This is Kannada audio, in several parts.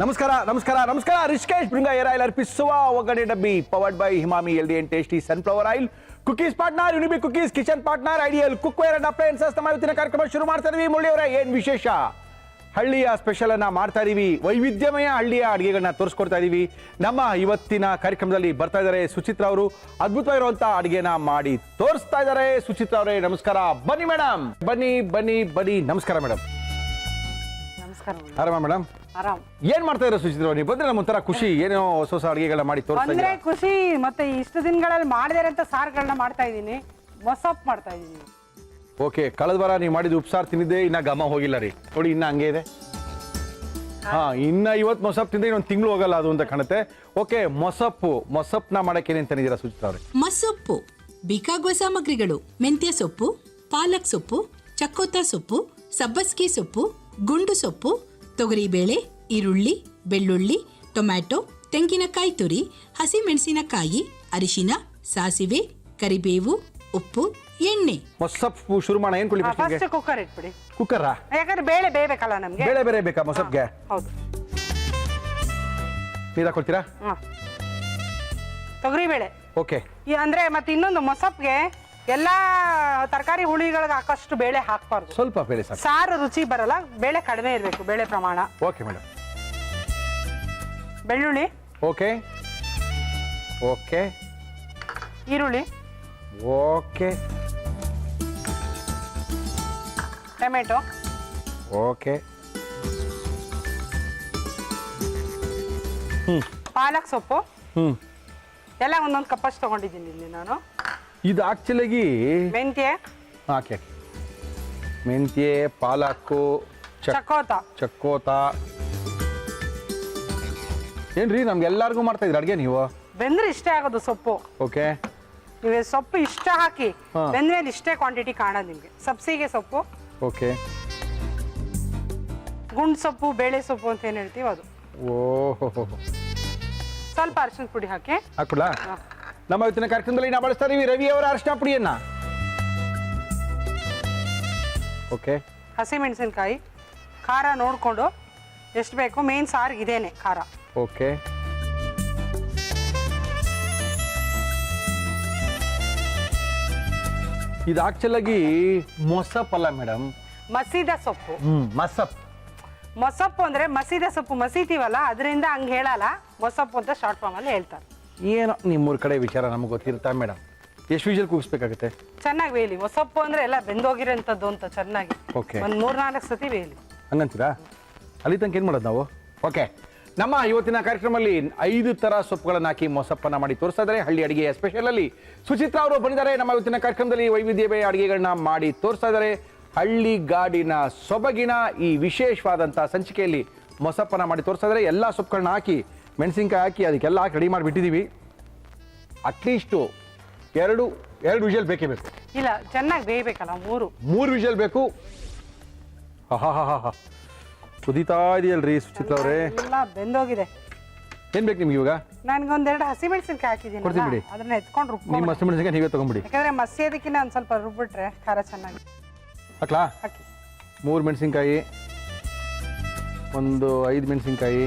ನಮಸ್ಕಾರ ನಮಸ್ಕಾರ ನಮಸ್ಕಾರ. ರಿಷಿಕೇಶ್ ಬೃಂಗ ಏರ್ ಆಯಿಲ್ ಅರ್ಪಿಸುವ ಒಗ್ಗರಣೆ ಡಬ್ಬಿ powered by Emami healthy and tasty sunflower oil, cookies partner Unibic cookies, kitchen partner ideal cookware and appliances. ನಮ್ಮ ಇವತ್ತಿನ ಕಾರ್ಯಕ್ರಮ ಶುರು ಮಾಡ್ತಾ ಇದೀವಿ. ಮುರಳಿಯವರೇ, ಏನ್ ವಿಶೇಷ? ಹಳ್ಳಿಯ ಸ್ಪೆಷಲ್ ಅನ್ನ ಮಾಡ್ತಾ ಇದೀವಿ. ವೈವಿಧ್ಯಮಯ ಹಳ್ಳಿಯ ಅಡುಗೆಗಳನ್ನ ತೋರಿಸ್ಕೊಡ್ತಾ ಇದೀವಿ. ನಮ್ಮ ಇವತ್ತಿನ ಕಾರ್ಯಕ್ರಮದಲ್ಲಿ ಬರ್ತಾ ಇದ್ದಾರೆ ಸುಚಿತ್ರಾ ಅವರು. ಅದ್ಭುತವಾಗಿರುವಂತಹ ಅಡುಗೆನ ಮಾಡಿ ತೋರಿಸ್ತಾ ಇದ್ದಾರೆ. ಸುಚಿತ್ರಾ ಅವರೇ ನಮಸ್ಕಾರ. ಬನ್ನಿ ಮೇಡಮ್, ಬನ್ನಿ ಬನ್ನಿ ಬನ್ನಿ. ನಮಸ್ಕಾರ ಮೇಡಮ್. ನಮಸ್ಕಾರ. ಆರಾಮ ಮೇಡಮ್? ಆರಾಮ್. ಏನ್ ಮಾಡ್ತಾ ಇರೋ ಸುಚಿತ್ರಾ? ನೀವು ಬಂದ್ರೆ ನಮ್ಮೊಂಥರ ಖುಷಿ, ಏನೋ ಹೊಸ ಹೊಸ ಅಡುಗೆಗಳನ್ನ ಮಾಡಿ ತೋರಿಸ್ತಾ ಅಂದ್ರೆ ಖುಷಿ. ಮತ್ತೆ ಇಷ್ಟು ದಿನಗಳಲ್ಲಿ ಮಾಡಿದಾರಂತ ಸಾರುಗಳನ್ನ ಮಾಡ್ತಾ ಇದ್ದೀನಿ, ಮೊಸಪ್ ಮಾಡ್ತಾ ಇದ್ದೀನಿ. ಓಕೆ, ಕಳೆದ ವಾರ ನೀವು ಮಾಡಿದ ಉಪ್ಸಾರು ತಿಂದಿದ್ದೆ, ಇನ್ನ ಘಮ ಹೋಗಿಲ್ಲ ರೀ. ನೋಡಿ ಇನ್ನ ಹಂಗೆ ಇದೆ. ಹಾ, ಇನ್ನ ಇವತ್ತು ಮೊಸಪ್ ತಿಂದ್ರೆ ಇನ್ನೊಂದು ತಿಂಗಳು ಹೋಗಲ್ಲ ಅದು ಅಂತ ಕಾಣುತ್ತೆ. ಓಕೆ, ಮೊಸಪ್ನ ಮಾಡಕ್ಕೆ ಏನೇನು ತಂದಿದ್ದೀರಾ ಸುಚಿತ್ರಾ ಅವ್ರೆ? ಮಸೊಪ್ಪು ಬೇಕಾಗುವ ಸಾಮಗ್ರಿಗಳು: ಮೆಂತ್ಯ ಸೊಪ್ಪು, ಪಾಲಕ್ ಸೊಪ್ಪು, ಚಕ್ಕೋತ ಸೊಪ್ಪು, ಸಬ್ಬಸ್ಗೆ ಸೊಪ್ಪು, ಗುಂಡು ಸೊಪ್ಪು, ತೊಗರಿಬೇಳೆ, ಈರುಳ್ಳಿ, ಬೆಳ್ಳುಳ್ಳಿ, ಟೊಮ್ಯಾಟೊ, ತೆಂಗಿನಕಾಯಿ ತುರಿ, ಹಸಿಮೆಣಸಿನಕಾಯಿ, ಅರಿಶಿನ, ಸಾಸಿವೆ, ಕರಿಬೇವು, ಉಪ್ಪು, ಎಣ್ಣೆ. ಮೊಸಪ್ಪು ಶುರು ಮಾಡೋಣ. ಏನ್ ಕುಳಿ ಫಸ್ಟ್ ಕುಕ್ಕರ್ ಇಟ್ಬಿಡಿ. ಕುಕ್ಕರ್? ಯಾಕಂದ್ರೆ ಬೇಳೆ ಬೇಯಬೇಕಲ್ಲ ನಮ್ಗೆ. ಬೇಳೆ ಬೇರೆ ಬೇಕಾ ಮೊಸಪ್ಗೆ? ಹೌದು. ನೀರು ಹಾಕೊಳ್ತೀರಾ? ತೊಗರಿ ಬೇಳೆ. ಓಕೆ. ಅಂದ್ರೆ ಮತ್ತೆ ಇನ್ನೊಂದು ಮೊಸಪ್ಗೆ ಎಲ್ಲಾ ತರಕಾರಿ ಹುಳಿಗಳಿಗೆ ಹಾಕಷ್ಟು ಬೇಳೆ ಹಾಕ್ಬಾರ್ದು. ಸ್ವಲ್ಪ ಬೇಳೆ ಸಾಕು. ಸಾರು ರುಚಿ ಬರಲ್ಲ, ಬೇಳೆ ಕಡಿಮೆ ಇರಬೇಕು, ಬೇಳೆ ಪ್ರಮಾಣ. Okay madam. ಬೆಳ್ಳುಳ್ಳಿ. Okay okay. ಈರುಳ್ಳಿ. ಓಕೆ. ಟೊಮೆಟೊ. ಓಕೆ. ಪಾಲಕ್ ಸೊಪ್ಪು. ಹ್ಮ್. ಎಲ್ಲ ಒಂದೊಂದು ಕಪ್ಪಷ್ಟು ತಗೊಂಡಿದ್ದೀನಿ ಇಲ್ಲಿ ನಾನು. ಇದು ಆಕ್ಚುಲಾಗಿ ಮೆಂತ್ಯ. ಹಾಕಿ ಮೆಂತ್ಯ, ಪಾಲಕ್ಕು, ಚಕ್ಕೋತ. ಏನ್ರಿ ನಮ್ಗೆಲ್ಲರಿಗೂ ಮಾಡ್ತಾ ಇದ್ರಿ ಅಡ್ಗೆ ನೀವು? ಬೆಂದ್ರೆ ಇಷ್ಟೇ ಆಗೋದು ಸೊಪ್ಪು. ಓಕೆ. ನೀವು ಸೊಪ್ಪು ಇಷ್ಟ ಹಾಕಿ ಬೆಂದ್ಮೇಲೆ ಇಷ್ಟೇ ಕ್ವಾಂಟಿಟಿ ಕಾಣೋದು ನಿಮ್ಗೆ. ಸಬ್ಸಿಗೆ ಸೊಪ್ಪು. ಓಕೆ. ಗುಂಡು ಸೊಪ್ಪು, ಬೇಳೆ ಸೊಪ್ಪು ಅಂತ ಏನ್ ಹೇಳ್ತೀವಿ ಅದು. ಓಹೋ. ಸ್ವಲ್ಪ ಅರಿಶಿನ ಪುಡಿ ಹಾಕಿ ಹಾಕುಲ್ಲ. ನಮ್ಮ ಇವತ್ತಿನ ಕಾರ್ಯಕ್ರಮದಲ್ಲಿ ನಾವು ಬಳಸ್ತಾ ಇದೀವಿ ರವಿ ಅವರ ಅರಿಶಿನ ಪುಡಿಯನ್ನ. ಓಕೆ. ಹಸಿಮೆಣಸಿನಕಾಯಿ. ಖಾರ ನೋಡ್ಕೊಂಡು ಎಷ್ಟು ಬೇಕು, ಮೇನ್ ಸಾರಿಗೆ ಇದೇನೆ ಖಾರ. ಓಕೆ. ಇದು ಆಕ್ಚುಲಾಗಿ ಮೊಸಪ್ ಅಲ್ಲ ಮೇಡಮ್, ಮಸೀದ ಸೊಪ್ಪು. ಮೊಸಪ್ಪು ಅಂದ್ರೆ ಮಸೀದ ಸೊಪ್ಪು ಮಸೀತೀವಲ್ಲ, ಅದರಿಂದ ಹಂಗೆ ಹೇಳಲ್ಲ, ಮೊಸಪ್ಪು ಅಂತ ಶಾರ್ಟ್ ಫಾರ್ಮ್ ಅಲ್ಲಿ ಹೇಳ್ತಾರೆ. ಏನೋ ನಿಮ್ಮೂರ ಕಡೆ ವಿಚಾರ ನಮ್ಗೆ ಗೊತ್ತಿರ್ತಾ ಮೇಡಮ್. ಎಷ್ಟು ವಿಷಲ್ ಕೂಗಿಸ್ಬೇಕಾಗುತ್ತೆ? ಚೆನ್ನಾಗಿ ಬೇಯಲಿ. ಮೊಸಪ್ಪು ಅಂದ್ರೆ ಎಲ್ಲ ಬೆಂದೋಗಿರೋಂಥದ್ದು ಅಂತ ಚೆನ್ನಾಗಿ. ಓಕೆ. ಒಂದು 3-4 ಸತಿ ಬೇಯಲಿ. ಹಂಗಂತೀರಾ? ಅಲ್ಲಿ ತನಕ ಏನು ಮಾಡೋದು ನಾವು? ಓಕೆ. ನಮ್ಮ ಇವತ್ತಿನ ಕಾರ್ಯಕ್ರಮದಲ್ಲಿ 5 ಥರ ಸೊಪ್ಪುಗಳನ್ನು ಹಾಕಿ ಮೊಸಪ್ಪನ್ನ ಮಾಡಿ ತೋರಿಸ್ತಾ ಇದ್ದಾರೆ. ಹಳ್ಳಿ ಅಡುಗೆಯ ಸ್ಪೆಷಲಲ್ಲಿ ಸುಚಿತ್ರಾ ಅವರು ಬಂದಿದ್ದಾರೆ. ನಮ್ಮ ಇವತ್ತಿನ ಕಾರ್ಯಕ್ರಮದಲ್ಲಿ ವೈವಿಧ್ಯಮಯ ಅಡುಗೆಗಳನ್ನ ಮಾಡಿ ತೋರಿಸ್ತಾ ಇದ್ದಾರೆ. ಹಳ್ಳಿ ಗಾಡಿನ ಸೊಬಗಿನ ಈ ವಿಶೇಷವಾದಂಥ ಸಂಚಿಕೆಯಲ್ಲಿ ಮೊಸಪ್ಪನ್ನ ಮಾಡಿ ತೋರಿಸ್ತಾ ಇದ್ದಾರೆ. ಎಲ್ಲ ಸೊಪ್ಪುಗಳನ್ನ ಹಾಕಿ, ಮೆಣಸಿನ್ಕಾಯಿ ಹಾಕಿ, ಅದಕ್ಕೆಲ್ಲ ಹಾಕಿ ರೆಡಿ ಮಾಡಿಬಿಟ್ಟಿದ್ದೀವಿ. ಅಟ್ಲೀಸ್ಟು ಎರಡು ವಿಷಲ್ ಬೇಕೇ ಬೇಕು. ಇಲ್ಲ, ಚೆನ್ನಾಗಿ ಬೇಯಬೇಕಲ್ಲ. 3 ವಿಷಲ್ ಬೇಕು. ಹಾ ಕುದೀತಾ ಇದೆಯಲ್ರಿ ಸುಚಿತ್ರಾ ಅವರೇ? ಎಲ್ಲ ಬೆಂದೋಗಿದೆ. ಏನ್ ಬೇಕು ನಿಮ್ಗೆ ಇವಾಗ? ನನ್ಗೊಂದೆರಡು ಹಸಿಮೆಣಸಿನಕಾಯಿ ಹಾಕಿದ್ದೀನಿ, ಅದನ್ನ ಎತ್ಕೊಂಡು ರುಬ್ಕೊಂಡು. ನಿಮ್ಮ ಹಸಿಮೆಣಸಿನಕಾಯಿ ನೀವೇ ತಗೊಂಡ್ಬಿಡಿ. ಯಾಕಂದ್ರೆ ಮಸಿಯೋದಕ್ಕಿಂತ ಒಂದು ಸ್ವಲ್ಪ ರುಬ್ಬಿಟ್ರೆ ಖಾರ ಚೆನ್ನಾಗಿ. ಹಾಕ್ಲಾ? ಹಾಕಿ. 3 ಮೆಣಸಿನ್ಕಾಯಿ, ಒಂದು 5 ಮೆಣಸಿನ್ಕಾಯಿ.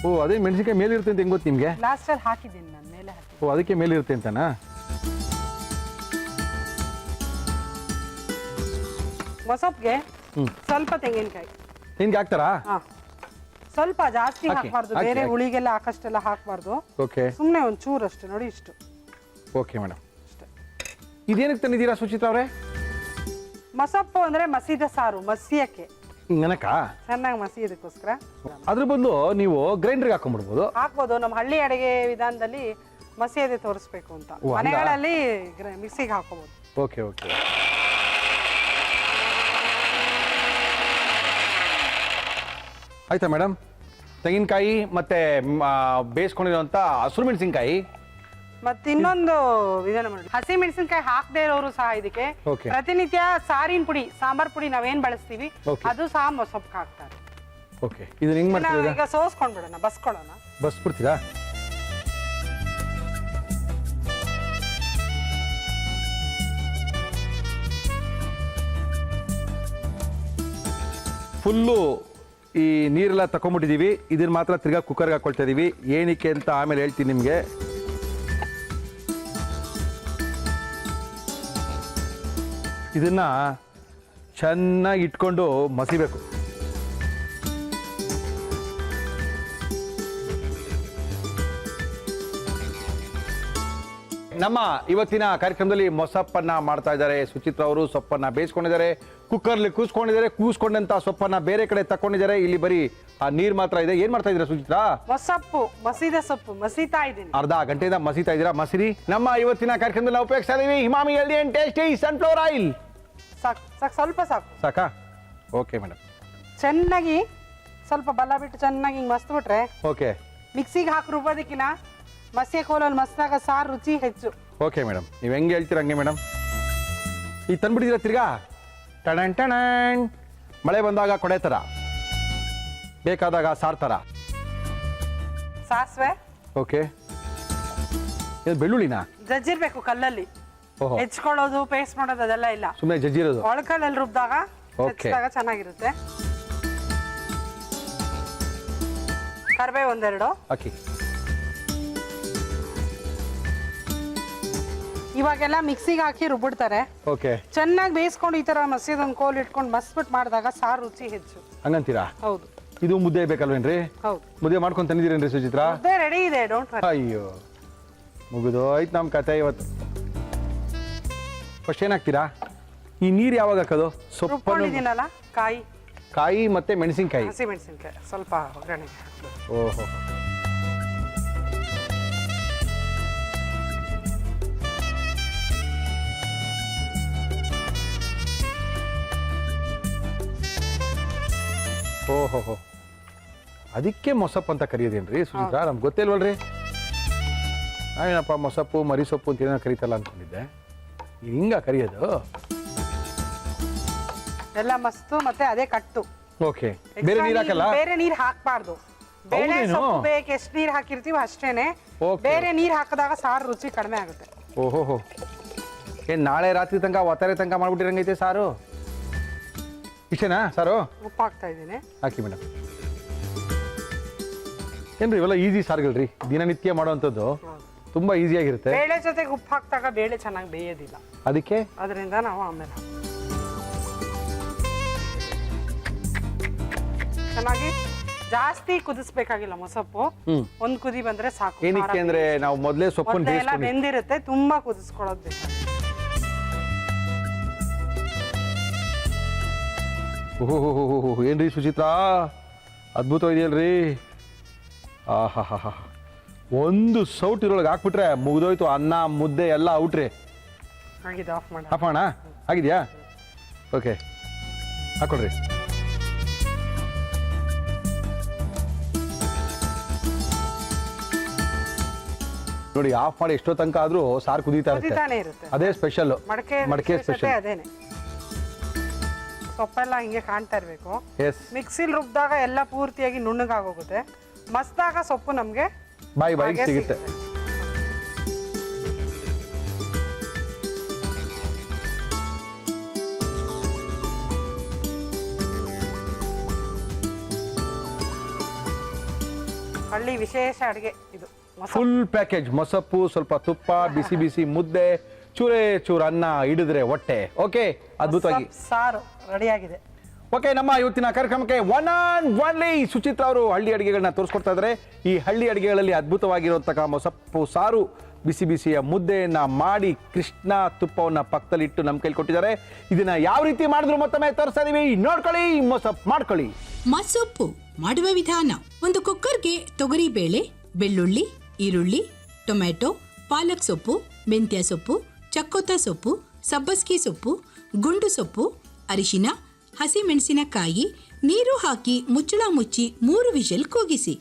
ಓ, ಅದೇ ಮೆಣಸಿನ್ಕಾಯಿ ಮೇಲೆ ಇರುತ್ತೆ ಅಂತ ಹೆಂಗ್ ಗೊತ್ತು ನಿಮ್ಗೆ? ಲಾಸ್ಟಲ್ಲಿ ಹಾಕಿದ್ದೀನಿ ನಾನು, ಮೇಲೆ ಹಾಕಿ. ಓ, ಅದಕ್ಕೆ ಮೇಲೆ ಇರುತ್ತೆ ಅಂತನಾ? ಮೊಸಪ್ಗೆ ಸ್ವಲ್ಪ ತೆಂಗಿನಕಾಯಿ. ಹಾಕ್ತಾರಾ? ಸ್ವಲ್ಪ ಜಾಸ್ತಿ ಹಾಕಬಾರ್ದು, ಬೇರೆ ಹುಳಿಗೆಲ್ಲ ಹಾಕಷ್ಟೆಲ್ಲ ಹಾಕಬಾರ್ದು. ಓಕೆ. ಸುಮ್ಮನೆ ಒಂದು ಚೂರು ಅಷ್ಟೇ, ನೋಡಿ ಇಷ್ಟು. Okay madam. ಇದೇನಕ್ಕೆ ತಂದಿದ್ದೀರಾ ಸುಚಿತ್ರಾ ಅವರೇ? ಮೊಸಪ್ಪು ಅಂದ್ರೆ ಮಸೀದ ಸಾರು, ಮಸಿಯಕ್ಕೆ. ನನಕ ಚೆನ್ನಾಗಿ ಮಸಿಯೋದಕ್ಕೋಸ್ಕರ. ಅದ್ರ ಬಂದು ನೀವು ಗ್ರೈಂಡರ್ಗೆ ಹಾಕೊಂಡ್ಬಿಡ್ಬೋದು. ಹಾಕ್ಬೋದು. ನಮ್ಮ ಹಳ್ಳಿ ಅಡುಗೆ ವಿಧಾನದಲ್ಲಿ ಮಸಿಯದೆ ತೋರಿಸ್ಬೇಕು ಅಂತ ಮನೆಗಳಲ್ಲಿ ಮಿಕ್ಸಿಗೆ ಹಾಕೋಬಹುದು. Okay okay. ಆಯ್ತಾ ಮೇಡಮ್? ತೆಂಗಿನಕಾಯಿ ಮತ್ತೆ ಬೇಯಿಸ್ಕೊಂಡಿರುವಂತ ಹಸಿರು ಮೆಣಸಿನ್ಕಾಯಿ, ಮತ್ತೆ ಇನ್ನೊಂದು ವಿಧಾನ ಮಾಡಿ, ಹಸಿ ಮೆಣಸಿನಕಾಯಿ ಹಾಕದೇ ಇರೋರು ಸಹ ಇದಕ್ಕೆ ಪ್ರತಿನಿತ್ಯ ಸಾರಿನ ಪುಡಿ, ಸಾಂಬಾರ್ ಪುಡಿ ನಾವೇನ್ ಬಳಸ್ತೀವಿ ಅದು ಸಹ ಮೊಸಪ್ಪ ಹಾಕ್ತಾರೆ. ಓಕೆ. ಇದನ್ನ ಹೆಂಗ್ ಮಾಡ್ತೀರಾ? ಈಗ ಸೋಸ್ಕೊಂಡ್ಬಿಡೋಣ, ಬಸ್ಕೊಳ್ಳೋಣ. ಬಸ್ಬಿಡ್ತೀರಾ? ಫುಲ್ಲು ಈ ನೀರೆಲ್ಲ ತಗೊಂಬಿಟ್ಟಿದ್ದೀವಿ. ಇದನ್ನ ಮಾತ್ರ ತಿರ್ಗಾ ಕುಕ್ಕರ್ಗೆ ಹಾಕೊಳ್ತಾ ಇದೀವಿ. ಏನಕ್ಕೆ ಅಂತ ಆಮೇಲೆ ಹೇಳ್ತೀನಿ ನಿಮಗೆ. ಇದನ್ನ ಚೆನ್ನಾಗಿ ಇಟ್ಕೊಂಡು ಮಸಿಬೇಕು. ನಮ್ಮ ಇವತ್ತಿನ ಕಾರ್ಯಕ್ರಮದಲ್ಲಿ ಮೊಸಪ್ಪನ್ನ ಮಾಡ್ತಾ ಇದ್ದಾರೆ ಸುಚಿತ್ರಾ ಅವರು. ಸೊಪ್ಪನ್ನ ಬೇಯಿಸ್ಕೊಂಡಿದ್ದಾರೆ, ಕುಕ್ಕರ್ಲಿ ಕೂಸ್ಕೊಂಡಂತ ಸೊಪ್ಪನ್ನ ಬೇರೆ ಕಡೆ ತಕೊಂಡಿದ್ದಾರೆ. ಇಲ್ಲಿ ಬರೀ ಆ ನೀರ್ ಮಾತ್ರ ಇದೆ. ಏನ್ ಮಾಡ್ತಾ ಇದ್ದೀರಾ ಸುಚಿತ್ರಾ? ಮೊಸಪ್ಪು ಮಸೀದ ಸೊಪ್ಪು ಮಸೀತಾ ಇದ್ದೀನಿ. ಅರ್ಧ ಗಂಟೆಯಿಂದ ಮಸೀತಾ ಇದ್ದೀರಾ. ಮಸಿರಿ. ನಮ್ಮ ಇವತ್ತಿನ ಕಾರ್ಯಕ್ರಮದಲ್ಲಿ ನಾವು ಉಪಯೋಗಿಸ್ತಾ ಇದೀವಿ Emami healthy and tasty sunflower oil. ಸಾಕು ಸಾಕು, ಸ್ವಲ್ಪ ಸಾಕು. ಸಾಕಾ? Okay madam. ಚೆನ್ನಾಗಿ ಸ್ವಲ್ಪ ಬಲ ಬಿಟ್ಟು ಚೆನ್ನಾಗಿ ಹಿಂಗೆ ಮಸ್ತ್ಬಿಟ್ರೆ ಓಕೆ. ಮಿಕ್ಸಿಗೆ ಹಾಕಿ ರುಬ್ಬೋದಕ್ಕಿನ ಮಸಿ ಕೋಲಲ್ಲಿ ಮಸ್ತಾಗ ಸಾರು ರುಚಿ ಹೆಚ್ಚು. ಓಕೆ ಮೇಡಮ್, ನೀವು ಹೆಂಗೆ ಹೇಳ್ತೀರ ಹಂಗೆ ಮೇಡಮ್. ಈಗ ತಂದ್ಬಿಟ್ಟಿದ್ದೀರಾ ತಿರ್ಗಾ ಟಣನ್ ಟಣನ್. ಮಳೆ ಬಂದಾಗ ಕೊಡೆ ಥರ, ಬೇಕಾದಾಗ ಸಾರ್ ಥರ. ಸಾಸಿವೆ. ಓಕೆ. ಇದು ಬೆಳ್ಳುಳ್ಳಿನಾ? ಜಜ್ಜಿರ್ಬೇಕು ಕಲ್ಲಲ್ಲಿ. ಓಹೋ. ಹೆಚ್ಕೊಳ್ಳೋದು ಪೇಸ್ಟ್ ಮಾಡೋದು ಅದೆಲ್ಲ ಇಲ್ಲ. ಸುಮ್ಮನೆ ಜಜ್ಜಿರೋದು. ಒಳಕಲ್ಲಲ್ಲಿ ರುಬ್ಬಿದಾಗ ಹೆಚ್ಚಿದಾಗ ಚೆನ್ನಾಗಿರುತ್ತೆ. ಕರಿಬೇವು ಒಂದೆರಡು ಹಾಕಿ. ಇವಾಗೆಲ್ಲ ಮಿಕ್ಸಿಗೆ ಹಾಕಿ ರುಬ್ಬಿಡ್ತಾರೆ. ಓಕೆ. ಚೆನ್ನಾಗಿ ಬೇಯಿಸ್ಕೊಂಡು ಈ ತರ ಮಸೀದೊಂದು ಕೋಲ್ ಇಟ್ಕೊಂಡು ಮಸ್ಬಿಟ್ಟು ಮಾಡಿದಾಗ ಸಾರು ರುಚಿ ಹೆಚ್ಚು. ಹಂಗಂತೀರಾ? ಹೌದು. ಇದು ಮುದ್ದೆ ಬೇಕಲ್ವೇನ್ರಿ? ಹೌದು. ಮುದ್ದೆ ಮಾಡ್ಕೊಂಡು ತಂದಿದ್ದೀರೇನ್ರಿ ಸುಚಿತ್ರಾ? ಮುದ್ದೆ ರೆಡಿ ಇದೆ, ಡೋಂಟ್ ವರಿ. ಅಯ್ಯೋ, ಮುಗಿದೋಯ್ತು ನಮ್ಮ ಕತೆ ಇವತ್ತು. ಫಸ್ಟ್ ಏನಾಗ್ತೀರಾ? ಈ ನೀರು ಯಾವಾಗ ಹಾಕೋದು? ಸೊಪ್ಪನ್ನು, ರುಬ್ಕೊಂಡಿದ್ದೀನಲ್ಲ, ಕಾಯಿ ಮತ್ತೆ ಮೆಣಸಿನ್ಕಾಯಿ, ಹಸಿ ಮೆಣಸಿನ್ಕಾಯಿ ಸ್ವಲ್ಪ ಒಗ್ಗರಣೆಗೆ ಹಾಕ್ಬೇಕು. ಓಹೋ. ಓಹೋ, ಅದಕ್ಕೆ ಮೊಸಪ್ಪು ಅಂತ ಕರೆಯೋದೇನ್ರಿ ಸುಚಿತ್ರಾ? ನಮ್ಗೆ ಗೊತ್ತಿಲ್ವಲ್ರಿ. ನಾವೇನಪ್ಪ ಮೊಸಪ್ಪು ಮರಿ ಸೊಪ್ಪು ಅಂತ ಏನೋ ಕರೀತಲ್ಲ ಅಂದ್ಕೊಂಡಿದ್ದೆ. ಹಿಂಗ ಕರೆಯೋದು? ಎಲ್ಲ ಮಸ್ತು ಮತ್ತೆ ಅದೇ ಕಟ್ಟು. ಓಕೆ. ಬೇರೆ ನೀರು ಹಾಕಲ್ಲ? ಬೇರೆ ನೀರು ಹಾಕಬಾರ್ದು. ಬೇಳೆ ಹೌದೇನು? ಸೊಪ್ಪು ಬೇಕು ಎಷ್ಟು ನೀರು ಹಾಕಿರ್ತೀವಿ ಅಷ್ಟೇನೆ. Okay. ಬೇರೆ ನೀರು ಹಾಕಿದಾಗ ಸಾರು ರುಚಿ ಕಡಿಮೆ ಆಗುತ್ತೆ. ಓಹೋ. ಏನ್ ನಾಳೆ ರಾತ್ರಿ ತನಕ ಒತ್ತಾರೆ ತನಕ ಮಾಡ್ಬಿಟ್ಟಿರಂಗೈತೆ ಸಾರು? ಇಷ್ಟೇನಾ ಸಾರು? ಉಪ್ಪು ಹಾಕ್ತಾ ಇದ್ದೀನಿ. ಹಾಕಿ ಮೇಡಮ್. ಏನ್ರಿ ಇವೆಲ್ಲ ಈಸಿ ಸಾರುಗಳ್ರಿ, ದಿನನಿತ್ಯ ಮಾಡೋವಂಥದ್ದು. ತುಂಬಾ ಈಸಿಯಾಗಿರುತ್ತೆ. ಬೇಳೆ ಜೊತೆಗೆ ಉಪ್ಪು ಹಾಕಿದಾಗ ಬೇಳೆ ಚೆನ್ನಾಗಿ ಬೇಯೋದಿಲ್ಲ, ಅದಕ್ಕೆ ಅದರಿಂದ ನಾವು ಆಮೇಲೆ ಚೆನ್ನಾಗಿ ಜಾಸ್ತಿ ಕುದಿಸ್ಬೇಕಾಗಿಲ್ಲ ಮೊಸಪ್ಪು. ಒಂದ್ ಕುದಿ ಬಂದ್ರೆ ಸಾಕು. ಏನಕ್ಕೆ ಅಂದ್ರೆ ನಾವು ಮೊದಲೇ ಸೊಪ್ಪನ್ನು ಎಲ್ಲ ಬೆಂದಿರುತ್ತೆ, ತುಂಬಾ ಕುದಿಸ್ಕೊಳ್ಳೋದು ಬೇಕು. ಓಹೋ, ಏನ್ರಿ ಸುಚಿತ್ರಾ, ಅದ್ಭುತ ಇದೆಯಲ್ರಿ. ಆಹಾ, ಒಂದು ಸೌಟ್ ಇದ್ರೊಳಗೆ ಹಾಕ್ಬಿಟ್ರೆ ಮುಗಿದೋಯ್ತು. ಅನ್ನ ಮುದ್ದೆ ಎಲ್ಲ ಔಟ್ರಿ. ಆಗಿದೆ, ಆಫ್ ಮಾಡಿ. ಹಾಕೋಣ? ಆಗಿದೆಯಾ? ಓಕೆ, ಹಾಕೊಡ್ರಿ. ನೋಡಿ, ಆಫ್ ಮಾಡಿ ಎಷ್ಟೋ ತನಕ ಆದ್ರೂ ಸಾರು ಕುದೀತಾ ಇರುತ್ತೆ. ಅದೇ ಸ್ಪೆಷಲ್. ಮಡಕೆ ಸ್ಪೆಷಲ್ ಅದೇನೆ. ಸೊಪ್ಪೆಲ್ಲ ಹಿಂಗೆ ಕಾಣ್ತಾ ಇರಬೇಕು. ಮಿಕ್ಸಿಲ್ ರುಬ್ಬಿದಾಗ ಎಲ್ಲ ಪೂರ್ತಿಯಾಗಿ ನುಣ್ಣಗಾಗೋಗುತ್ತೆ. ಮಸ್ತಾಗ ಸೊಪ್ಪು ನಮ್ಗೆ ಬಾಯಿಗೆ ಸಿಗುತ್ತೆ. ಹಳ್ಳಿ ವಿಶೇಷ ಅಡುಗೆ ಇದು. ಫುಲ್ ಪ್ಯಾಕೇಜ್ ಮೊಸಪ್ಪು, ಸ್ವಲ್ಪ ತುಪ್ಪ, ಬಿಸಿ ಬಿಸಿ ಮುದ್ದೆ, ಚೂರು ಅನ್ನ ಹಿಡಿದ್ರೆ ಹೊಟ್ಟೆ. ಓಕೆ, ಅದ್ಭುತವಾಗಿ ಸಾರು ರೆಡಿಯಾಗಿದೆ. ಓಕೆ, ನಮ್ಮ ಇವತ್ತಿನ ಕಾರ್ಯಕ್ರಮಕ್ಕೆ ಒನ್ ಅಂಡ್ ಒನ್ಲಿ ಸುಚಿತ್ರಾ ಅವರು ಹಳ್ಳಿ ಅಡುಗೆಗಳನ್ನ ತೋರಿಸ್ಕೊಡ್ತಾ ಇದ್ದಾರೆ. ಈ ಹಳ್ಳಿ ಅಡುಗೆಗಳಲ್ಲಿ ಅದ್ಭುತವಾಗಿರುವಂತಹ ಮೊಸಪ್ಪು ಸಾರು, ಬಿಸಿ ಬಿಸಿಯ ಮುದ್ದೆಯನ್ನ ಮಾಡಿ ಕೃಷ್ಣ ತುಪ್ಪವನ್ನ ಪಕ್ಕದಲ್ಲಿಟ್ಟು ನಮ್ಮ ಕೈಲಿ ಕೊಟ್ಟಿದ್ದಾರೆ. ಇದನ್ನ ಯಾವ ರೀತಿ ಮಾಡಿದ್ರು ಮತ್ತೊಮ್ಮೆ ತೋರಿಸ್ತಾ ಇದೀವಿ, ನೋಡ್ಕೊಳ್ಳಿ, ಮೊಸಪ್ಪು ಮಾಡ್ಕೊಳ್ಳಿ. ಮಸೊಪ್ಪು ಮಾಡುವ ವಿಧಾನ: ಒಂದು ಕುಕ್ಕರ್ಗೆ ತೊಗರಿ ಬೇಳೆ, ಬೆಳ್ಳುಳ್ಳಿ, ಈರುಳ್ಳಿ, ಟೊಮ್ಯಾಟೊ, ಪಾಲಕ್ ಸೊಪ್ಪು, ಮೆಂತ್ಯ ಸೊಪ್ಪು, ಚಕ್ಕೋತ ಸೊಪ್ಪು, ಸಬ್ಬಸ್ಗಿ ಸೊಪ್ಪು, ಗುಂಡು ಸೊಪ್ಪು, ಅರಿಶಿನ, ಹಸಿಮೆಣಸಿನಕಾಯಿ, ನೀರು ಹಾಕಿ ಮುಚ್ಚಳ ಮುಚ್ಚಿ 3 ವಿಷಲ್ ಕೂಗಿಸಿ.